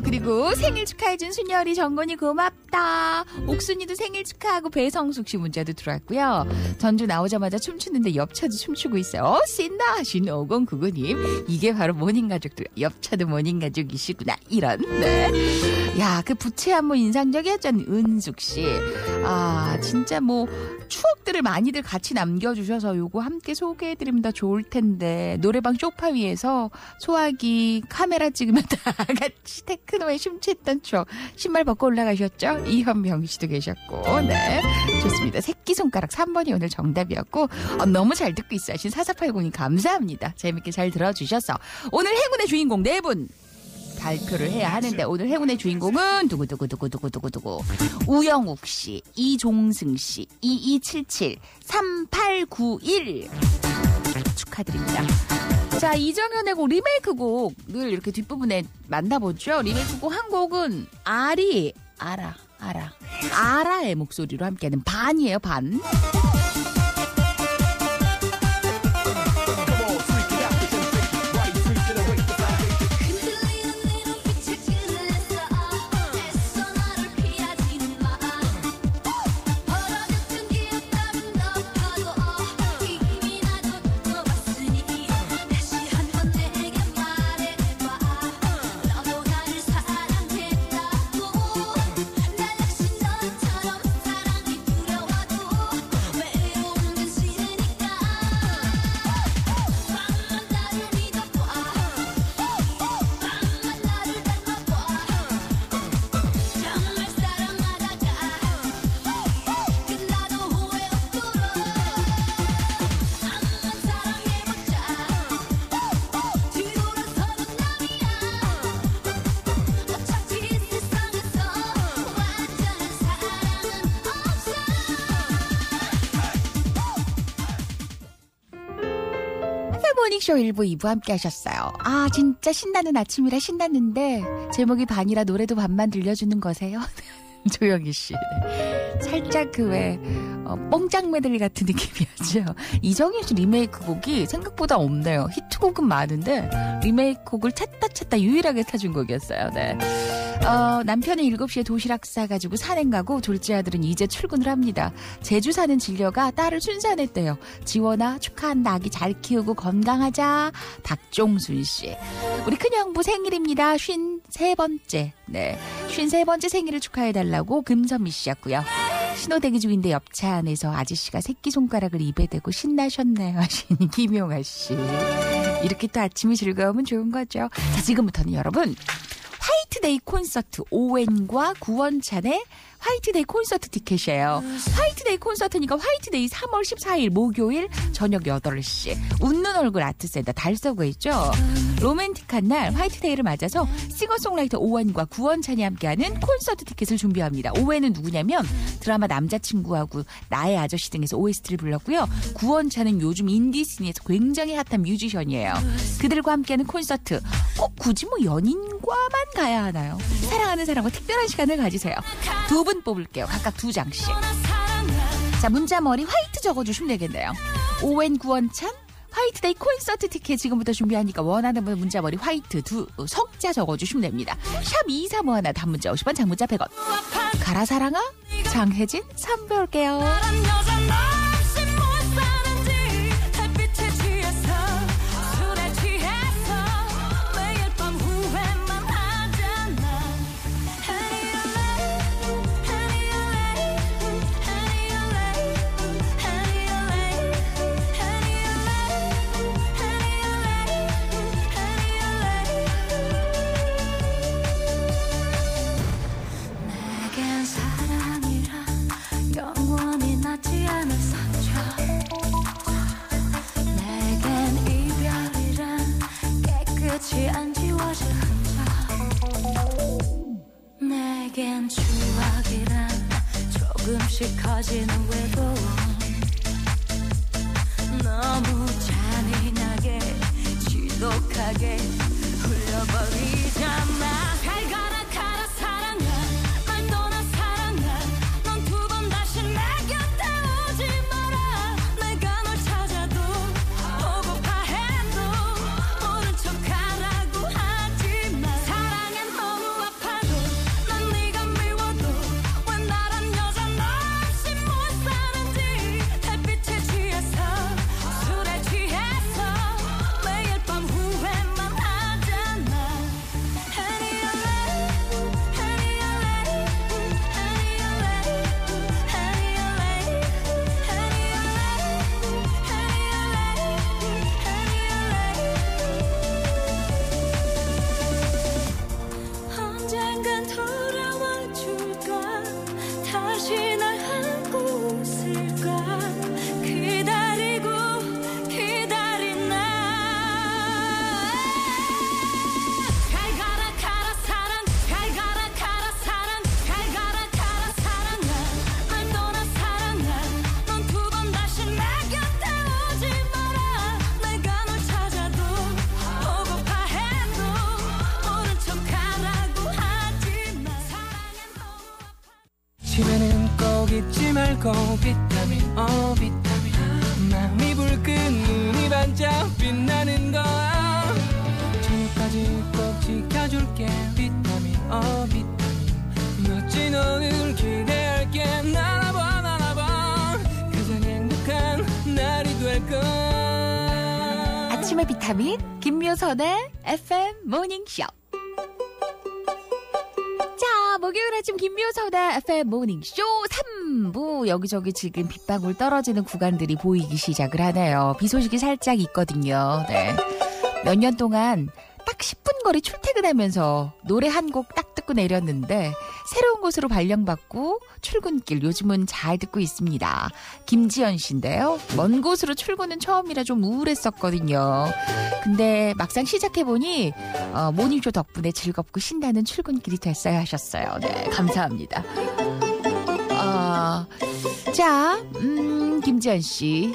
그리고 생일 축하해준 순열이 정건이 고맙다. 옥순이도 생일 축하하고 배성숙 씨 문자도 들어왔고요. 전주 나오자마자 춤추는데 옆차도 춤추고 있어요. 신나 하신 5099님. 이게 바로 모닝가족들. 옆차도 모닝가족이시구나. 이런. 네. 야, 그 부채 한번 인상적이었잖아요. 은숙 씨. 아, 진짜 뭐 추억들을 많이들 같이 남겨주셔서 요거 함께 소개해드리면 더 좋을 텐데 노래방 소파 위에서 소화기 카메라 찍으면 다 같이 테크노에 심취했던 추억. 신발 벗고 올라가셨죠? 이현명 씨도 계셨고. 네, 좋습니다. 새끼손가락 3번이 오늘 정답이었고 너무 잘 듣고 있어 하신 4480님 감사합니다. 재밌게 잘 들어주셔서 오늘 행운의 주인공 4분 발표를 해야 하는데 오늘 행운의 주인공은 두구두구두구두구두구두구 우영욱 씨, 이종승 씨, 2277, 3891 축하드립니다. 자, 이정현의 곡 리메이크곡을 이렇게 뒷부분에 만나보죠. 리메이크곡 한 곡은 아라의 목소리로 함께하는 반이에요. 반. 모닝쇼 1부 2부 함께 하셨어요. 아, 진짜 신나는 아침이라 신났는데 제목이 반이라 노래도 반만 들려주는 거세요? 조영희 씨. 네. 살짝 그 왜 뽕짝 메들리 같은 느낌이었죠. 이정현 씨 리메이크 곡이 생각보다 없네요. 히트곡은 많은데 리메이크 곡을 찾다 유일하게 찾은 곡이었어요. 네. 남편은 7시에 도시락 싸가지고 산행 가고 둘째 아들은 이제 출근을 합니다. 제주 사는 진려가 딸을 순산했대요. 지원아 축하한다. 아기 잘 키우고 건강하자. 박종순 씨. 우리 큰형부 생일입니다. 53번째. 네, 53번째 생일을 축하해달라고 금선미 씨였고요. 신호대기 중인데 옆차 안에서 아저씨가 새끼손가락을 입에 대고 신나셨네요 하신 김용아 씨. 이렇게 또 아침이 즐거우면 좋은 거죠. 자, 지금부터는 여러분 화이트데이 콘서트 오웬과 구원찬의 화이트데이 콘서트 티켓이에요. 화이트데이 콘서트니까 화이트데이 3월 14일 목요일 저녁 8시 웃는 얼굴 아트센터 달서구에 있죠. 로맨틱한 날 화이트데이를 맞아서 싱어송라이터 오웬과 구원찬이 함께하는 콘서트 티켓을 준비합니다. 오웬은 누구냐면 드라마 남자친구하고 나의 아저씨 등에서 OST를 불렀고요. 구원찬은 요즘 인디씬에서 굉장히 핫한 뮤지션이에요. 그들과 함께하는 콘서트 꼭 굳이 뭐 연인과만 가야 하나요? 사랑하는 사람과 특별한 시간을 가지세요. 두 분 뽑을게요. 각각 2장씩. 자, 문자머리 화이트 적어주시면 되겠네요. 오웬 구원찬 화이트데이 콘서트 티켓 지금부터 준비하니까 원하는 분 문자머리 화이트 석자 적어주시면 됩니다. 샵 2351 단문자 50원 장문자 100원. 가라 사랑아 장혜진 3부 올게요. 내겐 사랑이란 영원히 낫지 않았어. 조금씩 커지는 외로움 너무 잔인하게 지독하게 흘려버리잖아. 잘 가라 가라 사랑아 날 떠나 사랑아 넌 두 번 다시 내 곁에 오지 마라. 내가 널 찾아도 보고파 해도 모른 척하라고 하지마. 사랑엔 너무 아파도 난 네가 미워도 왜 나란 여자 너 없이 못 사는지. 햇빛에 취해서 술에 취해서 매일 밤 후회만 하잖아. 언젠간 돌아와 줄까 다시 날 안고 있을까 기다리고 기다린 나. 잘 가라 가라 사랑 잘 가라 가라 사랑 잘 가라 가라 사랑아 날 떠나 사랑아 넌 두 번 다시 내 곁에 오지 마라. 내가 널 찾아도 보고파 해도 모른 척하라고 하지마. 사랑엔 너무 집에는 꼭 잊지 말고 비타민 비타민 마음이 불끈 눈이 반짝 빛나는 거야. 저녁까지 꼭 지켜줄게 비타민 비타민 멋진 오늘 기대할게. 나나봐 가장 행복한 날이 될 거야. 아침의 비타민 김묘선의 FM 모닝쇼. 자, 목요일 아침 김묘선의 FM 모닝쇼 3부. 여기저기 지금 빗방울 떨어지는 구간들이 보이기 시작을 하네요. 비 소식이 살짝 있거든요. 네. 몇 년 동안 딱 10분 거리 출퇴근하면서 노래 한 곡 딱 듣고 내렸는데 새로운 곳으로 발령받고 출근길 요즘은 잘 듣고 있습니다. 김지연 씨인데요. 먼 곳으로 출근은 처음이라 좀 우울했었거든요. 근데 막상 시작해보니 모닝쇼 덕분에 즐겁고 신나는 출근길이 됐어야 하셨어요. 네, 감사합니다. 자, 김지연 씨,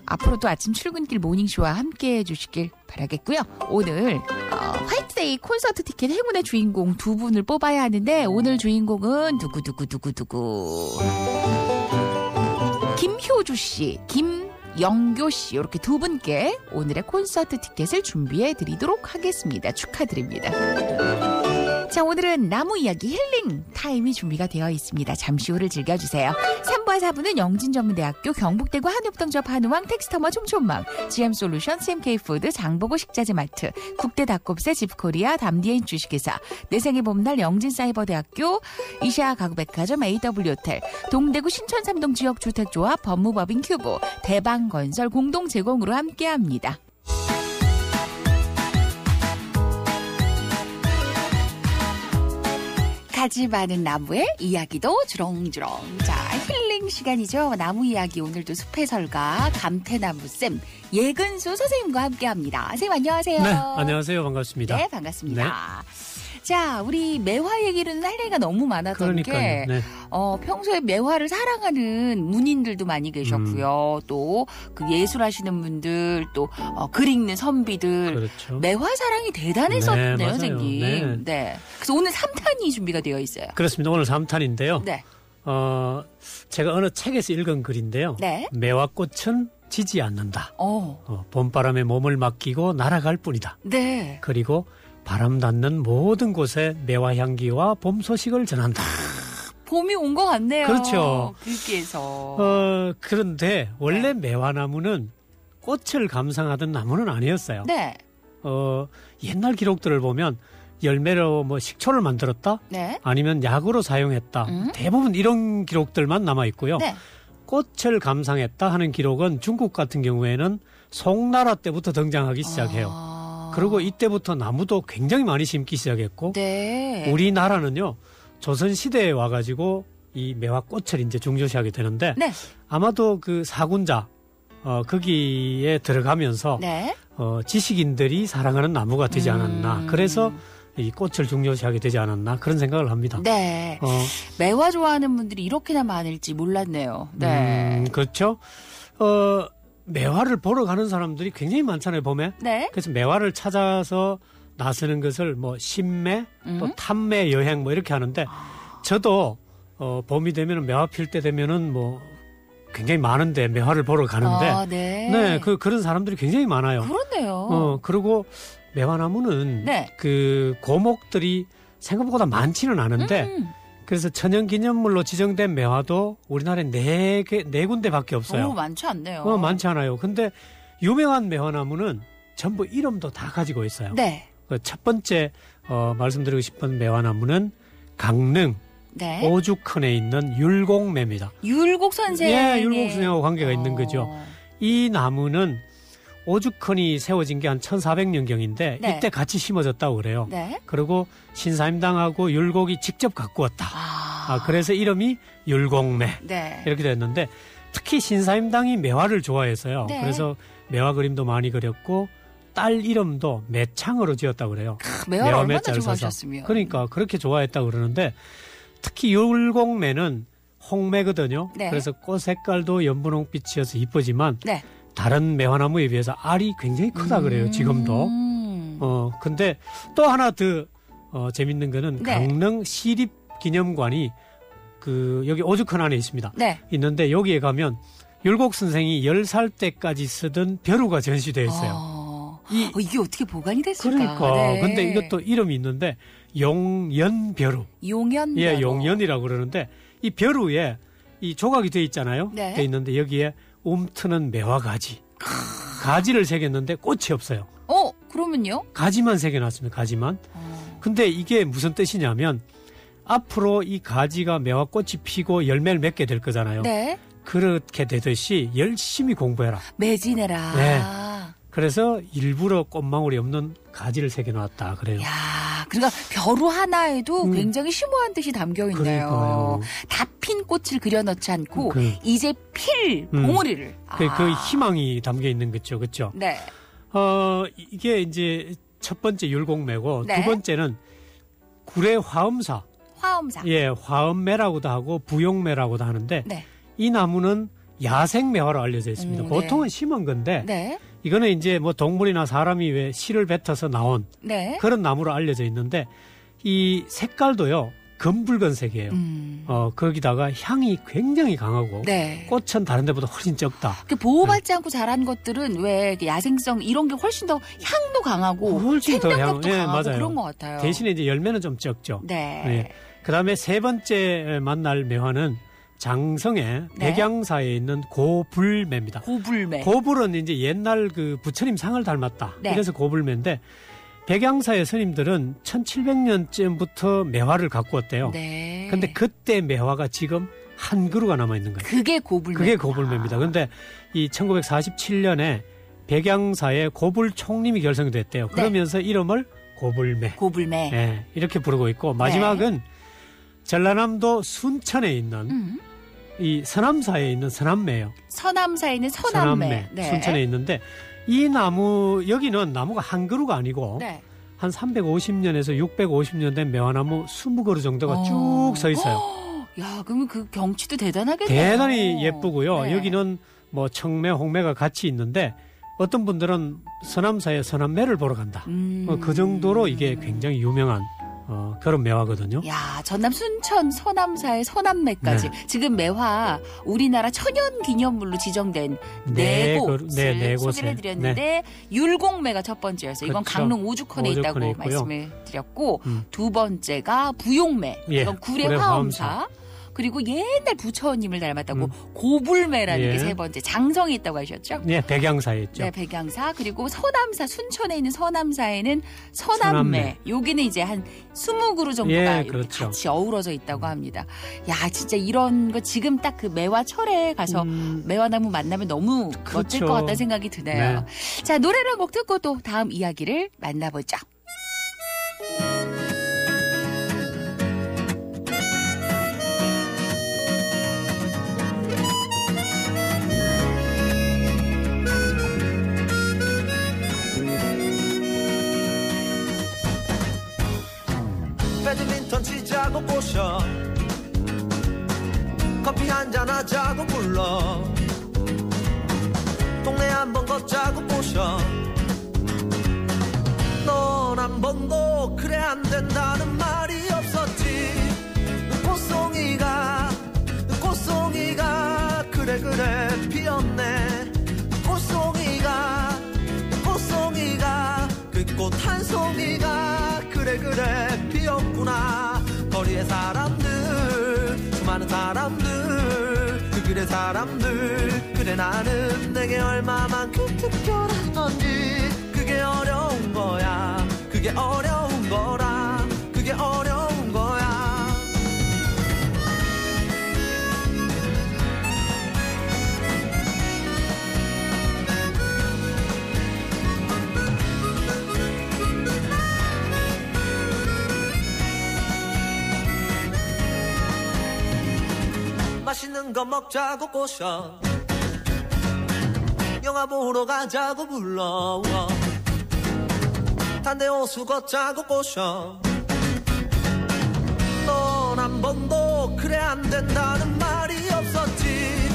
앞으로도 아침 출근길 모닝쇼와 함께 해주시길 바라겠고요. 오늘 화이트데이 콘서트 티켓 행운의 주인공 두 분을 뽑아야 하는데 오늘 주인공은 두구두구두구두구 김효주 씨, 김영교 씨 이렇게 두 분께 오늘의 콘서트 티켓을 준비해 드리도록 하겠습니다. 축하드립니다. 자, 오늘은 나무 이야기 힐링 타임이 준비가 되어 있습니다. 잠시 후를 즐겨주세요. 3부와 4부는 영진전문대학교 경북대구 한육동접 한우왕 텍스터머 촘촘망 GM솔루션 CMK푸드 장보고 식자재마트 국대 닭곱새 집코리아 담디엔 주식회사 내생의 봄날 영진사이버대학교 이샤 가구백화점 AW호텔 동대구 신천삼동 지역주택조합 법무법인 큐브 대방건설 공동 제공으로 함께합니다. 가지 많은 나무의 이야기도 주렁주렁. 자, 힐링 시간이죠. 나무 이야기 오늘도 숲해설가 감태나무쌤 예근수 선생님과 함께합니다. 선생님 안녕하세요. 네, 안녕하세요. 반갑습니다. 네, 반갑습니다. 네. 자, 우리 매화 얘기는 할 얘기가 너무 많았던 그러니까요. 게 네. 평소에 매화를 사랑하는 문인들도 많이 계셨고요. 또 그 예술하시는 분들, 또 글 읽는 선비들, 그렇죠. 매화 사랑이 대단했었네요, 네, 맞아요. 선생님. 네. 네. 그래서 오늘 3탄이 준비가 되어 있어요. 그렇습니다. 오늘 3탄인데요. 네. 제가 어느 책에서 읽은 글인데요. 네. 매화꽃은 지지 않는다. 봄바람에 몸을 맡기고 날아갈 뿐이다. 네. 그리고 바람 닿는 모든 곳에 매화 향기와 봄 소식을 전한다. 봄이 온 것 같네요. 그렇죠. 글귀에서. 그런데 원래 매화나무는 꽃을 감상하던 나무는 아니었어요. 네. 옛날 기록들을 보면 열매로 뭐 식초를 만들었다? 네. 아니면 약으로 사용했다. 대부분 이런 기록들만 남아 있고요. 네. 꽃을 감상했다 하는 기록은 중국 같은 경우에는 송나라 때부터 등장하기 시작해요. 그리고 이때부터 나무도 굉장히 많이 심기 시작했고 네. 우리나라는요. 조선시대에 와가지고 이 매화꽃을 이제 중요시하게 되는데 네. 아마도 그 사군자 거기에 들어가면서 네. 지식인들이 사랑하는 나무가 되지 않았나. 그래서 이 꽃을 중요시하게 되지 않았나 그런 생각을 합니다. 네. 매화 좋아하는 분들이 이렇게나 많을지 몰랐네요. 네. 그렇죠. 매화를 보러 가는 사람들이 굉장히 많잖아요, 봄에. 네. 그래서 매화를 찾아서 나서는 것을 뭐 신매, 또 탐매 여행 뭐 이렇게 하는데 저도 봄이 되면은 매화 필 때 되면은 뭐 굉장히 많은데 매화를 보러 가는데 네. 그런 사람들이 굉장히 많아요. 그렇네요. 그리고 매화나무는 네. 그 고목들이 생각보다 많지는 않은데 그래서 천연기념물로 지정된 매화도 우리나라에 네 군데밖에 없어요. 너무 많지 않네요. 많지 않아요. 근데 유명한 매화나무는 전부 이름도 다 가지고 있어요. 네. 첫 번째 말씀드리고 싶은 매화나무는 강릉 네. 오죽헌에 있는 율곡매입니다. 율곡 선생. 예, 율곡 선생하고 관계가 있는 거죠. 이 나무는 오죽헌이 세워진 게 한 1400년경인데 네. 이때 같이 심어졌다고 그래요. 네. 그리고 신사임당하고 율곡이 직접 가꾸었다. 그래서 이름이 율곡매 네. 이렇게 됐는데 특히 신사임당이 매화를 좋아해서요. 네. 그래서 매화 그림도 많이 그렸고 딸 이름도 매창으로 지었다고 그래요. 매화를 얼마나 매자를 써서. 좋아하셨으면. 그러니까 그렇게 좋아했다고 그러는데 특히 율곡매는 홍매거든요. 네. 그래서 꽃 색깔도 연분홍빛이어서 이쁘지만 네. 다른 매화나무에 비해서 알이 굉장히 크다 그래요. 지금도. 근데 또 하나 더 재밌는 거는 네. 강릉 시립기념관이 여기 오죽헌 안에 있습니다. 네. 있는데 여기에 가면 율곡 선생이 10살 때까지 쓰던 벼루가 전시되어 있어요. 이게 어떻게 보관이 됐을까? 그러니까. 네. 근데 이것도 이름이 있는데 용연벼루. 용연. 예, 용연이라고 그러는데 이 벼루에 이 조각이 돼 있잖아요. 네. 돼 있는데 여기에 움트는 매화가지. 가지를 새겼는데 꽃이 없어요. 그러면요? 가지만 새겨놨습니다. 가지만. 근데 이게 무슨 뜻이냐면 앞으로 이 가지가 매화꽃이 피고 열매를 맺게 될 거잖아요. 네. 그렇게 되듯이 열심히 공부해라. 매진해라. 네. 그래서 일부러 꽃망울이 없는 가지를 새겨놨다 그래요. 야, 그러니까 벼루 하나에도 굉장히 심오한 뜻이 담겨 있네요. 그러니까요. 다 핀 꽃을 그려넣지 않고 그- 이제 필 봉우리를. 그 희망이 담겨 있는 거죠, 그렇죠? 네. 이게 이제 첫 번째 율곡매고 네. 두 번째는 구례 화엄사. 화엄사. 예, 화엄매라고도 하고 부용매라고도 하는데 네. 이 나무는 야생 매화로 알려져 있습니다. 네. 보통은 심은 건데 네. 이거는 이제 뭐 동물이나 사람이 왜 씨를 뱉어서 나온 네. 그런 나무로 알려져 있는데 이 색깔도요 검붉은색이에요. 거기다가 향이 굉장히 강하고 네. 꽃은 다른 데보다 훨씬 적다. 그 보호받지 않고 자란 것들은 왜 야생성 이런 게 훨씬 더 향도 강하고 훨씬 더 생명력도 향, 예, 강하고 맞아요. 그런 것 같아요. 대신에 이제 열매는 좀 적죠. 네. 예. 그다음에 세 번째 만날 매화는 장성의 네. 백양사에 있는 고불매입니다. 고불매. 고불은 이제 옛날 그 부처님 상을 닮았다. 네. 그래서 고불매인데 백양사의 스님들은 1700년쯤부터 매화를 가꾸었대요. 네. 근데 그때 매화가 지금 한 그루가 남아 있는 거예요. 그게 고불매. 그게 고불매입니다. 근데 이 1947년에 백양사의 고불 총림이 결성됐대요. 그러면서 이름을 고불매. 고불매. 예, 이렇게 부르고 있고 마지막은 전라남도 순천에 있는 이 서남사에 있는 서남매예요. 서남사에 있는 서남매. 네. 순천에 있는데 이 나무 여기는 나무가 한 그루가 아니고 네. 한 350년에서 650년 된 매화나무 20그루 정도가 쭉 서 있어요. 야, 그러면 그 경치도 대단하겠네요. 대단히 예쁘고요. 네. 여기는 뭐 청매, 홍매가 같이 있는데 어떤 분들은 서남사의 서남매를 보러 간다. 그 정도로 이게 굉장히 유명한 그런 매화거든요. 야, 전남 순천 서남사의 서남매까지 네. 지금 매화 우리나라 천연기념물로 지정된 네, 네 곳을 네 곳에. 소개를 드렸는데 율곡매가 첫 번째였어요. 이건 그렇죠. 강릉 오죽헌에 있다고 오죽헌에 있고요. 말씀을 드렸고 두 번째가 부용매, 예, 이건 구례 구례 화엄사. 화엄사. 그리고 옛날 부처님을 닮았다고 고불매라는 예. 게 세 번째 장성이 있다고 하셨죠? 네, 백양사에 있죠. 네, 백양사. 그리고 서남사, 순천에 있는 서남사에는 서남매. 서남매. 여기는 이제 한 20그루 정도가 예, 이렇게 그렇죠. 같이 어우러져 있다고 합니다. 야, 진짜 이런 거 지금 딱 그 매화철에 가서 매화나무 만나면 너무 멋질 그렇죠. 것 같다는 생각이 드네요. 자, 노래를 한 곡 듣고 또 다음 이야기를 만나보죠. 하자고 꼬셔 커피 한잔 하자고 불러 동네 한번 걷자고 꼬셔 넌 한 번도 그래 안 된다는 말이 없었지 꽃송이가 그래 피었네 꽃송이가 그 꽃 한 송이가 그래 피었구나 거리의 사람들 수많은 사람들 그 길의 사람들 그래 나는 내게 얼마만큼 특별한건지 그게 어려운 거야 그게 어려운 거라 그게 어려운 거야 맛있는 거 먹자고 꼬셔 영화 보러 가자고 불러 단대 호수 걷자고 꼬셔 넌 한 번도 그래 안 된다는 말이 없었지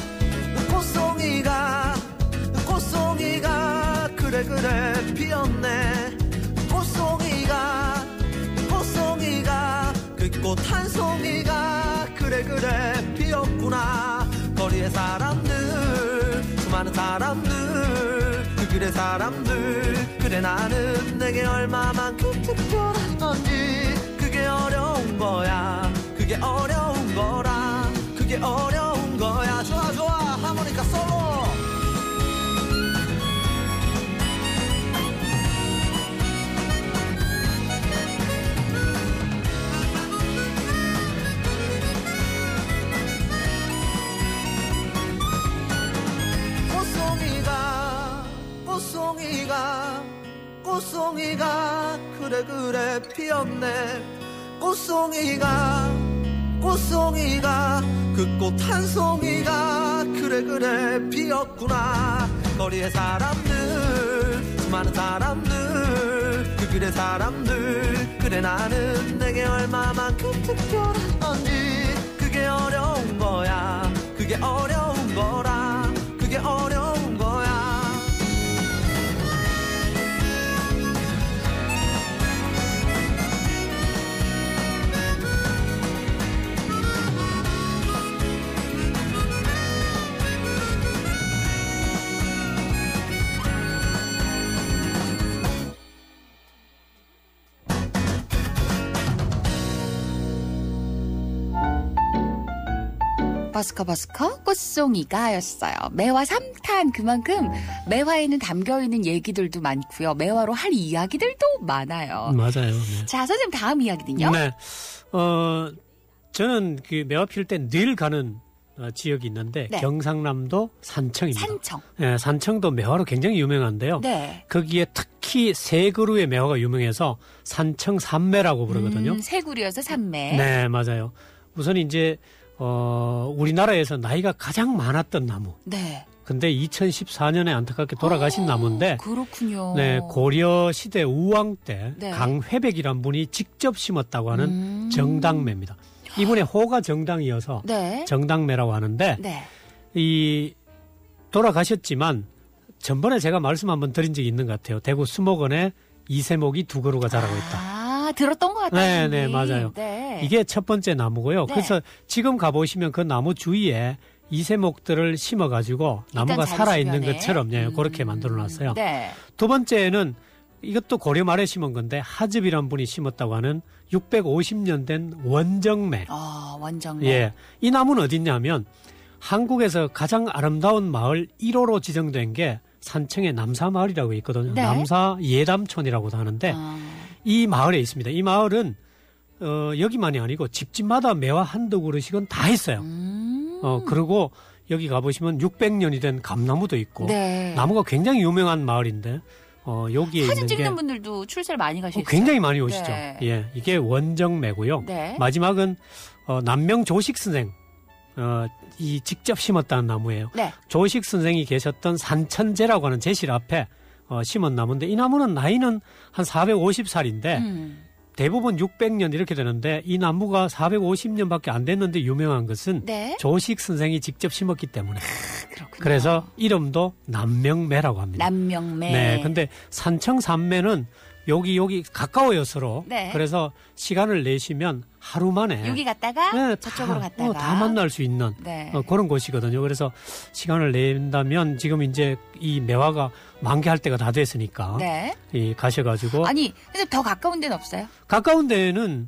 꽃송이가 그래 피었네 꽃송이가 그 꽃 한 송이가 그래 피었구나 거리의 사람들 수많은 사람들 그 길의 사람들 그래 나는 내게 얼마만큼 특별한 건지 그게 어려운 거야 그게 어려운 거라 그게 어려운 거야 좋아 하모니카 솔로 꽃송이가 그래 피었네 꽃송이가 그 꽃 한 송이가 그래 피었구나 거리의 사람들 수많은 사람들 그 길의 사람들 그래 나는 내게 얼마만큼 특별한 건지 그게 어려운 거야 그게 어려운 거라 그게 어려운 거야 버스커 꽃송이가였어요. 매화 3탄 그만큼 매화에는 담겨있는 얘기들도 많고요. 매화로 할 이야기들도 많아요. 맞아요. 네. 자, 선생님 다음 이야기는요? 네. 저는 그 매화 필 때 늘 가는 지역이 있는데 네. 경상남도 산청입니다. 산청. 네, 산청도 매화로 굉장히 유명한데요. 네. 거기에 특히 세 그루의 매화가 유명해서 산청 산매라고 부르거든요. 세 그루여서 산매. 네, 맞아요. 우선 이제 우리나라에서 나이가 가장 많았던 나무. 네. 근데 2014년에 안타깝게 돌아가신 나무인데 그렇군요. 네, 고려 시대 우왕 때 네. 강회백이란 분이 직접 심었다고 하는 정당매입니다. 이분의 호가 정당이어서 네. 정당매라고 하는데 네. 이 돌아가셨지만 전번에 제가 말씀 한번 드린 적이 있는 것 같아요. 대구 수목원에 이세목이 두 그루가 자라고 있다. 아, 들었던 것 같아요. 네, 맞아요. 네. 이게 첫 번째 나무고요. 네. 그래서 지금 가보시면 그 나무 주위에 이세목들을 심어가지고 나무가 자리 살아있는 주변에. 것처럼 그렇게 만들어놨어요. 네. 두 번째는 이것도 고려 말에 심은 건데 하즙이란 분이 심었다고 하는 650년 된 원정매. 원정매. 예, 이 나무는 어딨냐면 한국에서 가장 아름다운 마을 1호로 지정된 게 산청의 남사마을이라고 있거든요. 네. 남사 예담촌이라고도 하는데 이 마을에 있습니다. 이 마을은 여기만이 아니고 집집마다 매화 한두 그루씩은 다 있어요. 그리고 여기 가보시면 600년이 된 감나무도 있고 네. 나무가 굉장히 유명한 마을인데 여기에 사진 있는 찍는 게 분들도 출세를 많이 가시죠. 굉장히 많이 오시죠. 네. 예, 이게 원정매고요. 네. 마지막은 남명 조식 선생 이 직접 심었다는 나무예요. 네. 조식 선생이 계셨던 산천제라고 하는 제실 앞에 심은 나무인데 이 나무는 나이는 한 450살인데 대부분 600년 이렇게 되는데 이 나무가 450년밖에 안 됐는데 유명한 것은 네. 조식 선생이 직접 심었기 때문에. 그렇군요. 그래서 이름도 남명매라고 합니다. 남명매. 네, 근데 산청산매는 여기 가까워요 서로. 네. 그래서 시간을 내시면 하루 만에 여기 갔다가 네, 저쪽으로 갔다가 다 만날 수 있는 네. 그런 곳이거든요. 그래서 시간을 낸다면 지금 이제 이 매화가 만개할 때가 다 됐으니까 네. 가셔가지고 아니 근데 더 가까운 데는 없어요? 가까운 데는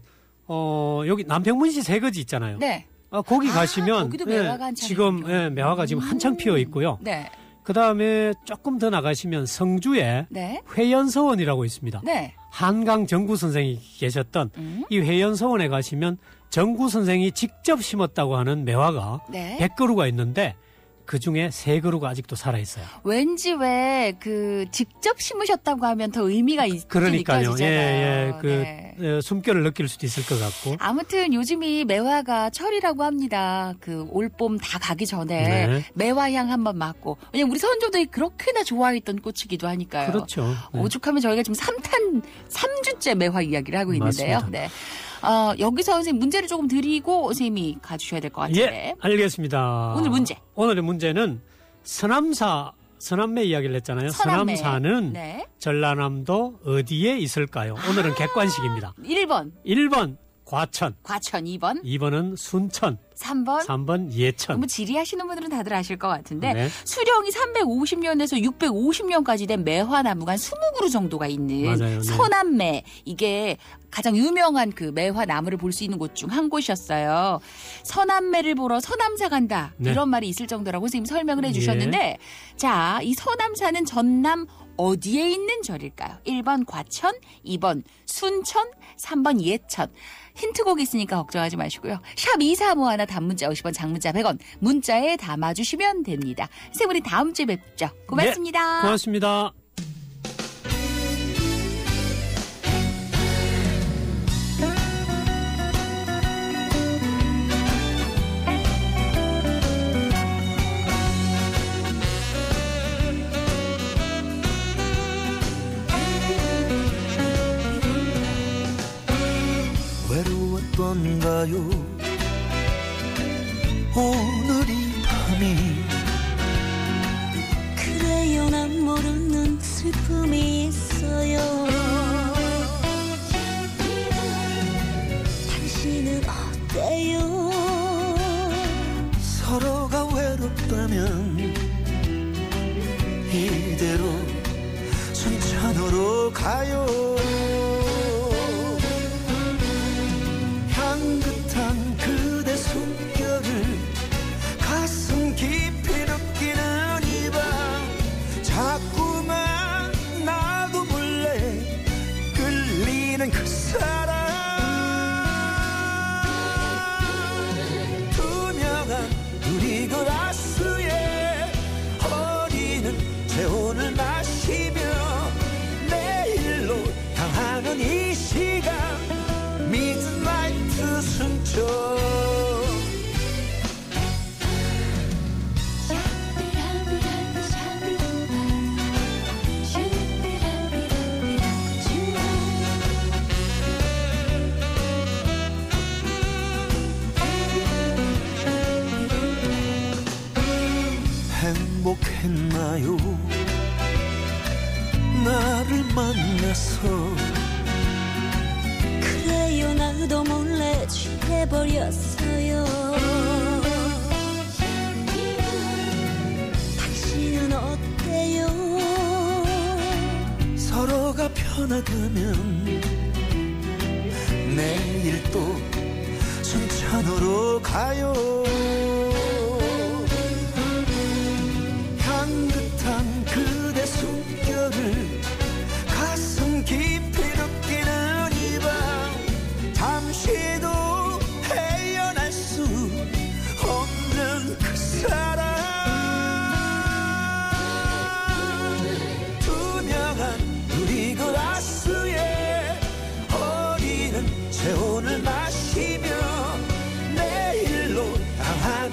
여기 남평문시 세거지 있잖아요. 네. 거기 가시면 거기도 매화가 한창 지금 있군요. 매화가 지금 한창 피어 있고요. 네. 그 다음에 조금 더 나가시면 성주에 네. 회연서원이라고 있습니다. 네. 한강 정구 선생이 계셨던 이 회연서원에 가시면 정구 선생이 직접 심었다고 하는 매화가 네. 100그루가 있는데 그 중에 3그루가 아직도 살아있어요. 왠지 왜 그 직접 심으셨다고 하면 더 의미가 그러니까요. 느껴지잖아요. 네. 숨결을 느낄 수도 있을 것 같고. 아무튼 요즘이 매화가 철이라고 합니다. 그 올봄 다 가기 전에 네. 매화향 한번 맡고. 왜냐면 우리 선조들이 그렇게나 좋아했던 꽃이기도 하니까요. 그렇죠. 네. 오죽하면 저희가 지금 3주째 매화 이야기를 하고 있는데요. 맞습니다. 네. 여기서 선생님 문제를 조금 드리고 선생님이 가주셔야 될 것 같은데. 예, 알겠습니다. 오늘 문제. 오늘의 문제는 서남매 이야기를 했잖아요. 서남사는 네. 전라남도 어디에 있을까요? 오늘은 객관식입니다. 1번 1번 과천, 과천, 2번 2번은 순천, 3번 3번 예천. 너무 지리하시는 분들은 다들 아실 것 같은데 네. 수령이 350년에서 650년까지 된 매화나무가 한 20그루 정도가 있는 맞아요, 네. 서남매 이게 가장 유명한 그 매화나무를 볼 수 있는 곳 중 한 곳이었어요. 서남매를 보러 서남사 간다 네. 이런 말이 있을 정도라고 선생님 설명을 해주셨는데 자, 이 서남사는 전남 어디에 있는 절일까요? 1번 과천, 2번 순천, 3번 예천. 힌트곡 있으니까 걱정하지 마시고요. 샵 2451 단문자 50원 장문자 100원 문자에 담아주시면 됩니다. 선생님 우리 다음 주에 뵙죠. 고맙습니다. 네, 고맙습니다. 외로웠던가요 오늘 이 밤이 그래요 난 모르는 슬픔이 있어요 당신은 어때요 서로가 외롭다면 이대로 순천으로 가요 향긋한 그대 숨결을 가슴 깊이 느끼는 이 밤 자꾸만 나도 몰래 끌리는 그 사람 투명한 우리 그라스에 어리는 재혼을 마시며 내일로 향하는 이 시간 미드나이트 순천 행복했나요 나를 만나서 그래요 나도 몰래 취해버렸어요 당신은 어때요 서로가 편하다면 내일 또 순천으로 가요 향긋한 그대 숨결을 가슴 깊이 느끼는 이 밤 잠시도 헤어날 수 없는 그 사람 투명한 우리 그라스에 어리는 재혼을 마시며 내일로 향한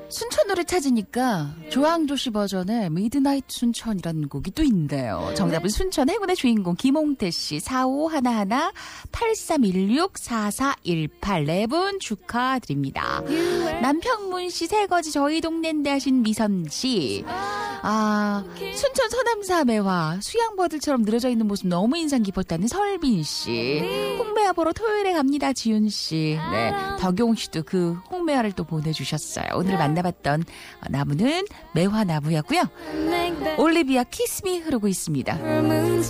순천 노래 찾으니까 조항조씨 버전의 미드나잇 순천이라는 곡이 또 있네요. 정답은 순천 행운의 주인공 김홍태씨 4511-8316-4418 네 분 축하드립니다. 남평문씨 새거지 저희 동네인데 하신 미선씨 순천 서남사 매화 수양버들처럼 늘어져 있는 모습 너무 인상 깊었다는 설빈씨 홍매화 보러 토요일에 갑니다 지윤씨 네, 덕용씨도 그 홍매화를 또 보내주셨어요. 오늘 만나봤던 나무는 매화나무였고요. 올리비아 키스미 흐르고 있습니다.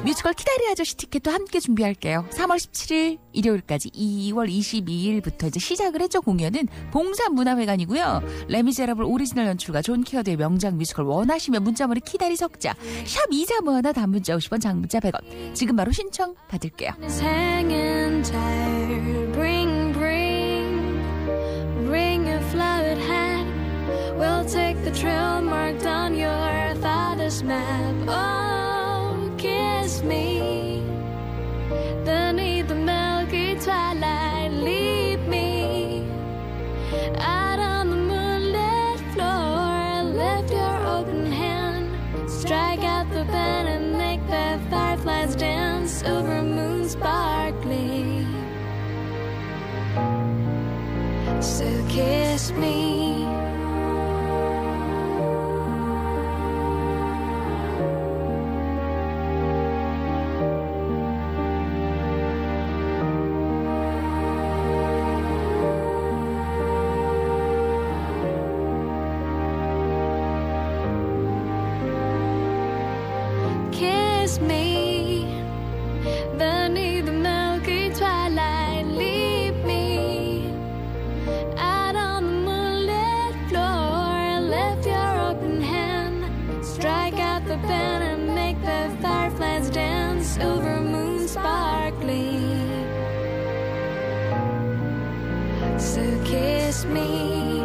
뮤지컬 키다리 아저씨 티켓도 함께 준비할게요. 3월 17일 일요일까지 2월 22일부터 이제 시작을 했죠. 공연은 봉산문화회관이고요. 레미제라블 오리지널 연출가 존 키어드의 명작 뮤지컬 원하시면 문자머리 키다리 석자 샵 2351 단문자 50원 장문자 100원 지금 바로 신청 받을게요. Bring a flowered hat. We'll take the trail marked on your father's map. Oh, kiss me. Beneath the milky twilight, leave me out on the moonlit floor. Lift your open hand, strike out the pen and make the fireflies dance. Silver moon sparkling. So kiss me. Kiss me beneath the milky twilight. Leave me out on the moonlit floor. Lift your open hand, strike out the pen and make the fireflies dance. Silver moon sparkling. So kiss me.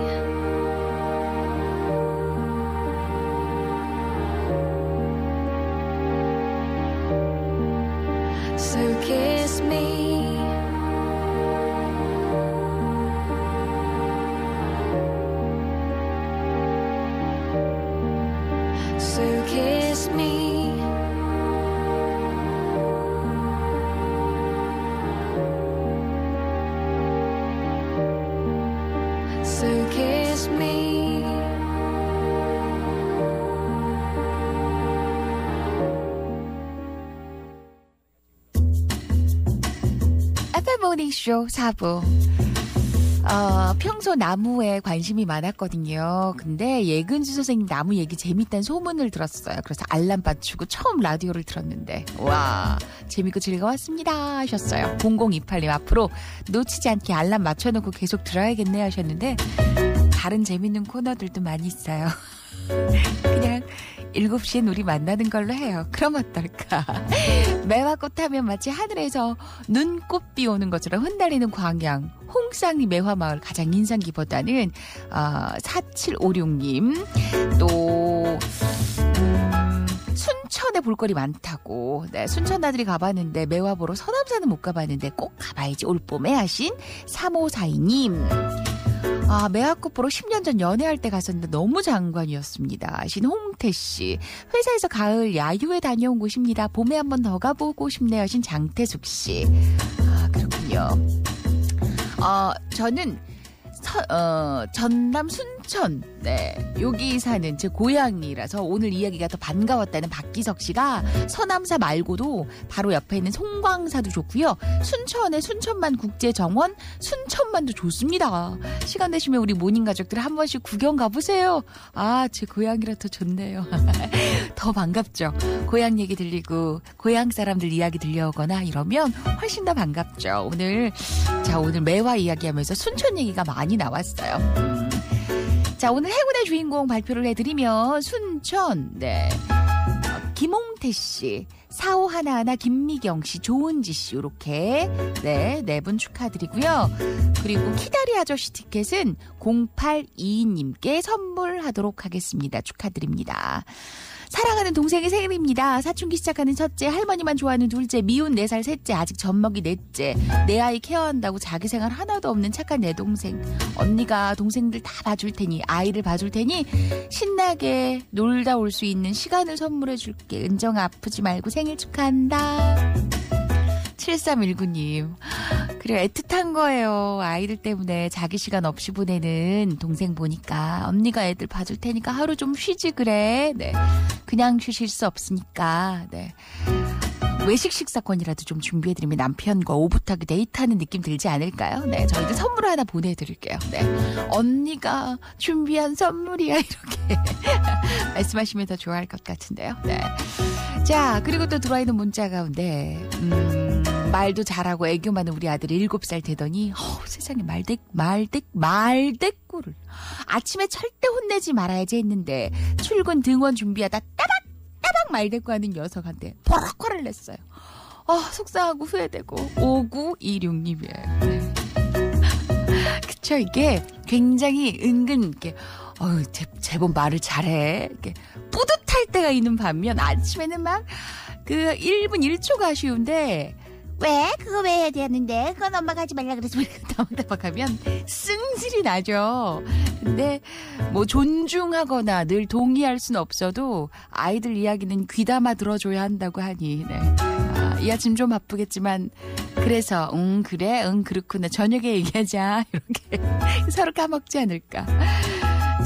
So kiss me. So kiss me. So kiss me. 모닝쇼 4부. 평소 나무에 관심이 많았거든요. 근데 예근주 선생님 나무 얘기 재밌다는 소문을 들었어요. 그래서 알람 맞추고 처음 라디오를 들었는데 와 재밌고 즐거웠습니다 하셨어요. 0028님 앞으로 놓치지 않게 알람 맞춰놓고 계속 들어야겠네 하셨는데 다른 재밌는 코너들도 많이 있어요. 그냥 7시엔 우리 만나는 걸로 해요. 그럼 어떨까? 매화꽃 하면 마치 하늘에서 눈꽃비 오는 것처럼 흩날리는 광양 홍쌍리 매화마을 가장 인상 깊었다는 4756님 또 순천에 볼거리 많다고 네, 순천 아들이 가봤는데 매화 보러 서남사는 못 가봤는데 꼭 가봐야지 올봄에 하신 3542님 매화꽃 보러 10년 전 연애할 때 갔었는데 너무 장관이었습니다. 신홍태씨 회사에서 가을 야유회 다녀온 곳입니다. 봄에 한 번 더 가보고 싶네요. 하신 장태숙씨 그렇군요. 저는 전남 순천 네 여기 사는 제 고향이라서 오늘 이야기가 더 반가웠다는 박기석 씨가 서남사 말고도 바로 옆에 있는 송광사도 좋고요. 순천의 순천만 국제정원 순천만도 좋습니다. 시간 되시면 우리 모닝 가족들 한 번씩 구경 가보세요. 제 고향이라 더 좋네요. 더 반갑죠. 고향 얘기 들리고 고향 사람들 이야기 들려오거나 이러면 훨씬 더 반갑죠. 오늘 매화 이야기하면서 순천 얘기가 많이 나왔어요. 자 오늘 행운의 주인공 발표를 해드리면 순천 네 김홍태 이한태 씨, 4511 김미경 씨, 조은지 씨 이렇게 네 분 축하드리고요. 그리고 키다리 아저씨 티켓은 0822님께 선물하도록 하겠습니다. 축하드립니다. 사랑하는 동생의 생일입니다. 사춘기 시작하는 첫째, 할머니만 좋아하는 둘째, 미운 4살 셋째, 아직 젖먹이 넷째. 내 아이 케어한다고 자기 생활 하나도 없는 착한 내 동생. 언니가 동생들 다 봐줄 테니, 아이를 봐줄 테니 신나게 놀다 올 수 있는 시간을 선물해 줄게. 은정아 아프지 말고 생일 축하한다. 7319님. 그래, 애틋한 거예요. 아이들 때문에 자기 시간 없이 보내는 동생 보니까 언니가 애들 봐줄 테니까 하루 좀 쉬지 그래. 네, 그냥 쉬실 수 없으니까 네, 외식 식사권이라도 좀 준비해드리면 남편과 오붓하게 데이트하는 느낌 들지 않을까요? 네, 저희도 선물 하나 보내드릴게요. 네, 언니가 준비한 선물이야 이렇게 말씀하시면 더 좋아할 것 같은데요. 네, 자, 그리고 또 들어와 있는 문자 가운데 말도 잘하고 애교 많은 우리 아들이 7살 되더니 세상에 말대꾸를 아침에 절대 혼내지 말아야지 했는데 출근 등원 준비하다 따박 말대꾸하는 녀석한테 버럭 화를 냈어요. 속상하고 후회되고. 5926님이에요. 네. 그쵸, 이게 굉장히 은근 이렇게 제법 말을 잘해 이렇게 뿌듯할 때가 있는 반면 아침에는 막 그 1분 1초가 아쉬운데 왜? 그거 왜 해야 되는데? 그건 엄마가 하지 말라 그래서 다박하면 승질이 나죠. 근데 뭐 존중하거나 늘 동의할 수는 없어도 아이들 이야기는 귀담아 들어줘야 한다고 하니 네. 이 아침 좀 바쁘겠지만 그래서 그래 그렇구나 저녁에 얘기하자 이렇게 서로 까먹지 않을까.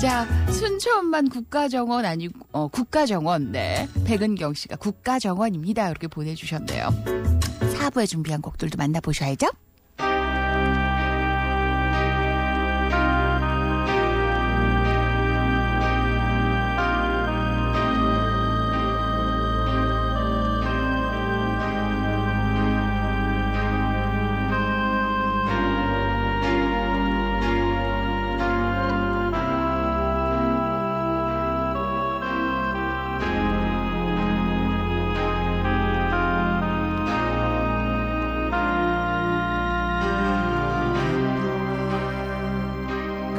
자, 순천만 국가정원 아니고 국가정원. 네, 백은경 씨가 국가정원입니다 이렇게 보내주셨네요. 4부에 준비한 곡들도 만나보셔야죠.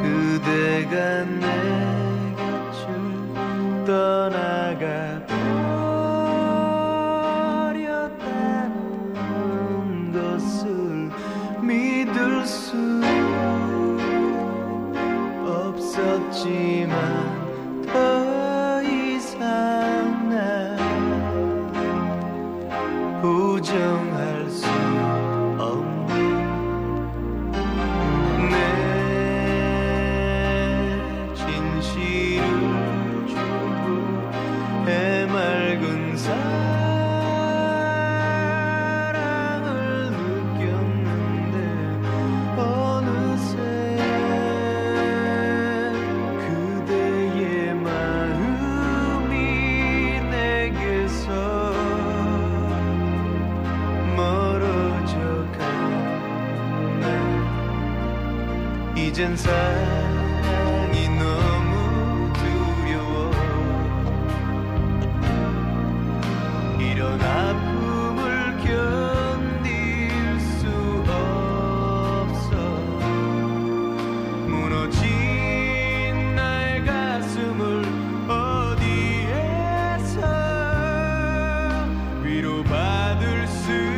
그대가 내 곁을 떠나가 버렸다는 것을 믿을 수 없었지만 더 이상 난 부정할 수 이젠 사랑이 너무 두려워 이런 아픔을 견딜 수 없어 무너진 나의 가슴을 어디에서 위로받을 수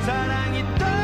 사랑이 떠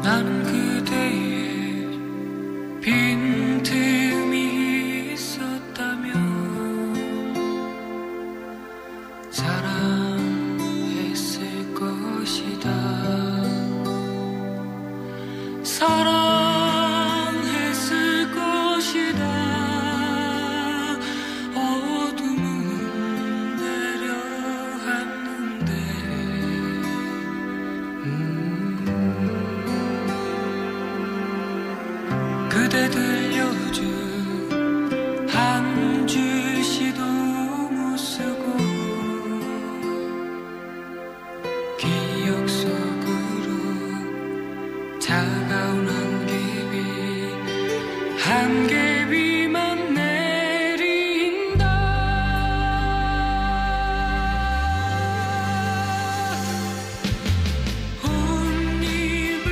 나는 그대의 빈틈이 있었다면 사랑했을 것이다. 사랑했을 것이다. 어둠은 내려앉는데 그대 들려준 한 줄시도 못 쓰고 기억 속으로 차가운 한개비만 내린다.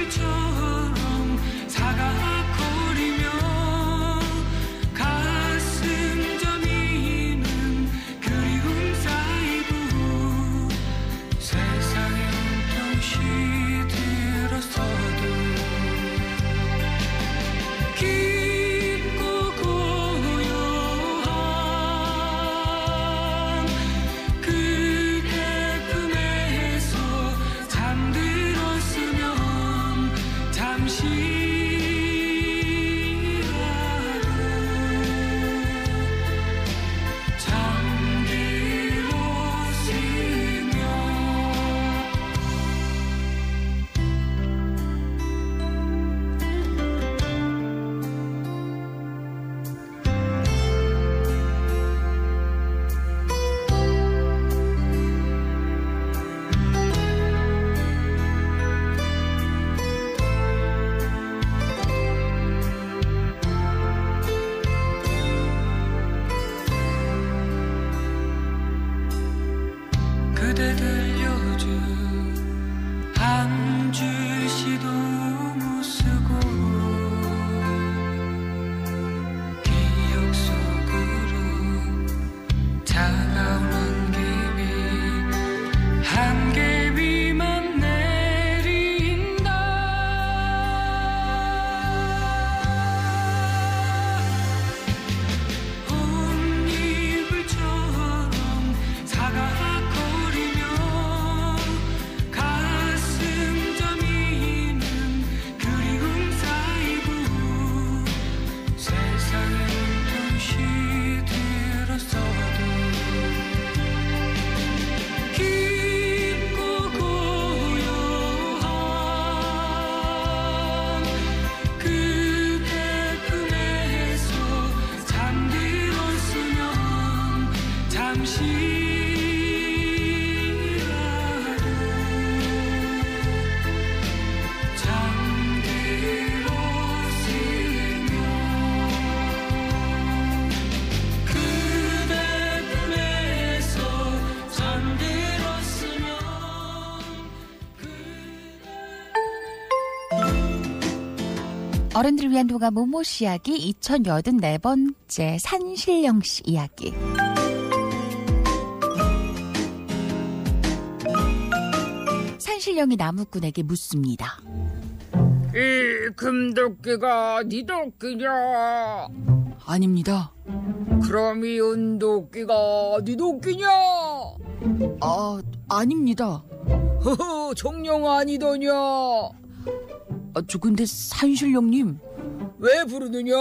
꽃잎을처럼 사각거리며 가슴 저미는 그리움 쌓이고 세상에 온통 시들었어도 깊고 고요한 그 배품에서 잠들었으면 잠시라도 그대 들려준 한 줄시도 못 쓰고 기억 속으로 차가운 한개비만 내린다. 꽃잎을처럼 사각거리며 가슴 저미는 그리움 쌓이고 세상에 온통 시들었어도 깊고 고요한 그 배품에서 잠들었으면 잠시라도 잠들었으면 그 배품에서 잠들었으면 어른들을 위한 동화 모모씨 이야기 2084번째 산신령씨 이야기. 산신령이 나무꾼에게 묻습니다. 이 금도끼가 네 도끼냐? 아닙니다. 그럼 이 은도끼가 네 도끼냐? 아닙니다. 허허, 정령 아니더냐? 저 근데 산신령님. 왜 부르느냐?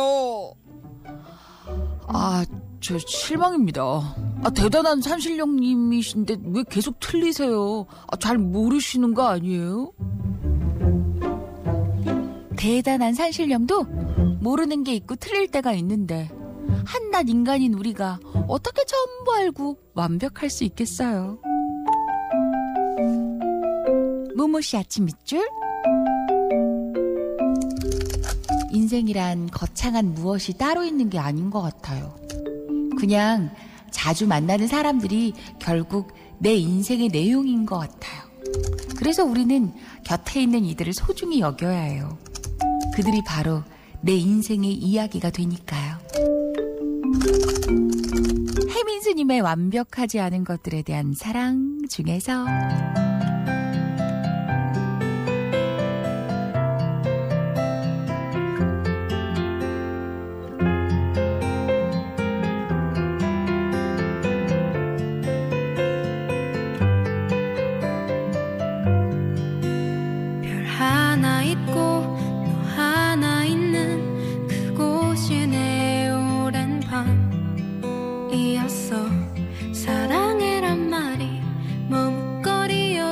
저 실망입니다. 대단한 산신령님이신데 왜 계속 틀리세요? 잘 모르시는 거 아니에요? 대단한 산신령도 모르는 게 있고 틀릴 때가 있는데 한낱 인간인 우리가 어떻게 전부 알고 완벽할 수 있겠어요? 모모씨 아침 밑줄. 인생이란 거창한 무엇이 따로 있는 게 아닌 것 같아요. 그냥 자주 만나는 사람들이 결국 내 인생의 내용인 것 같아요. 그래서 우리는 곁에 있는 이들을 소중히 여겨야 해요. 그들이 바로 내 인생의 이야기가 되니까요. 혜민수님의 완벽하지 않은 것들에 대한 사랑 중에서 별 하나 있고 너 하나 있는 그곳이 내 오랜 밤이었어. 사랑해란 말이 머뭇거리어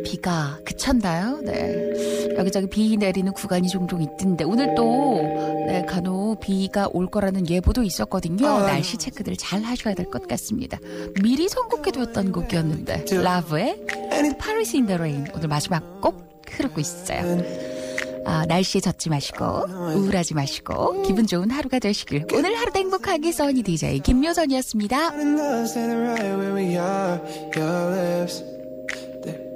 비가 그쳤나요? 네. 여기저기 비 내리는 구간이 종종 있던데 오늘 또 네, 간혹 비가 올 거라는 예보도 있었거든요. 날씨 체크들 잘 하셔야 될 것 같습니다. 미리 선곡해두었던 곡이었는데 라브의 Paris in the Rain 오늘 마지막 곡 흐르고 있어요. 날씨에 젖지 마시고 우울하지 마시고 기분 좋은 하루가 되시길 오늘 하루도 행복하게 써니 DJ 김묘선이었습니다.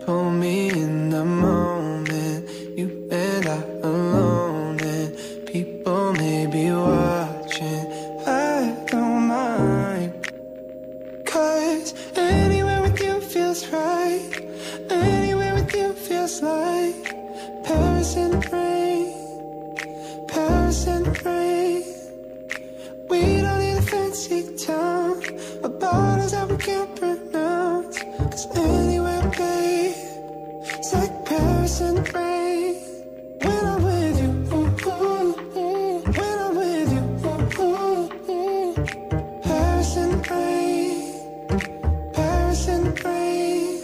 Pull me in the moment, you and I alone, and people may be watching. I don't mind, 'cause anywhere with you feels right. Anywhere with you feels like Paris and rain, Paris and rain. We don't need a fancy town, or bottles that we can't pronounce. 'Cause anywhere, babe, it's like Paris and rain. When I'm with you, when I'm with you, Paris and rain, Paris and rain.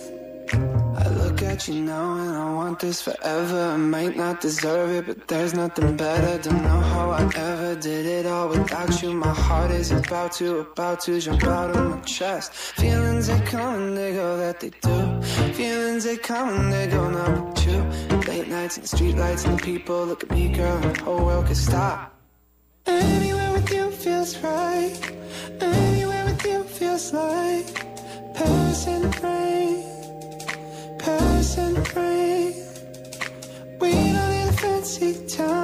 I look at you now and I want this forever. I might not deserve it, but there's nothing better. Don't know how I ever did it all without you. My heart is about to jump out of my chest. Feelings they come and they go, that they do. Feelings they come and they go, not with you. Late nights and the street lights and the people look at me, girl, and the whole world could stop. Anywhere with you feels right. Anywhere with you feels like Paris and rain, Paris and rain. We don't need a fancy town.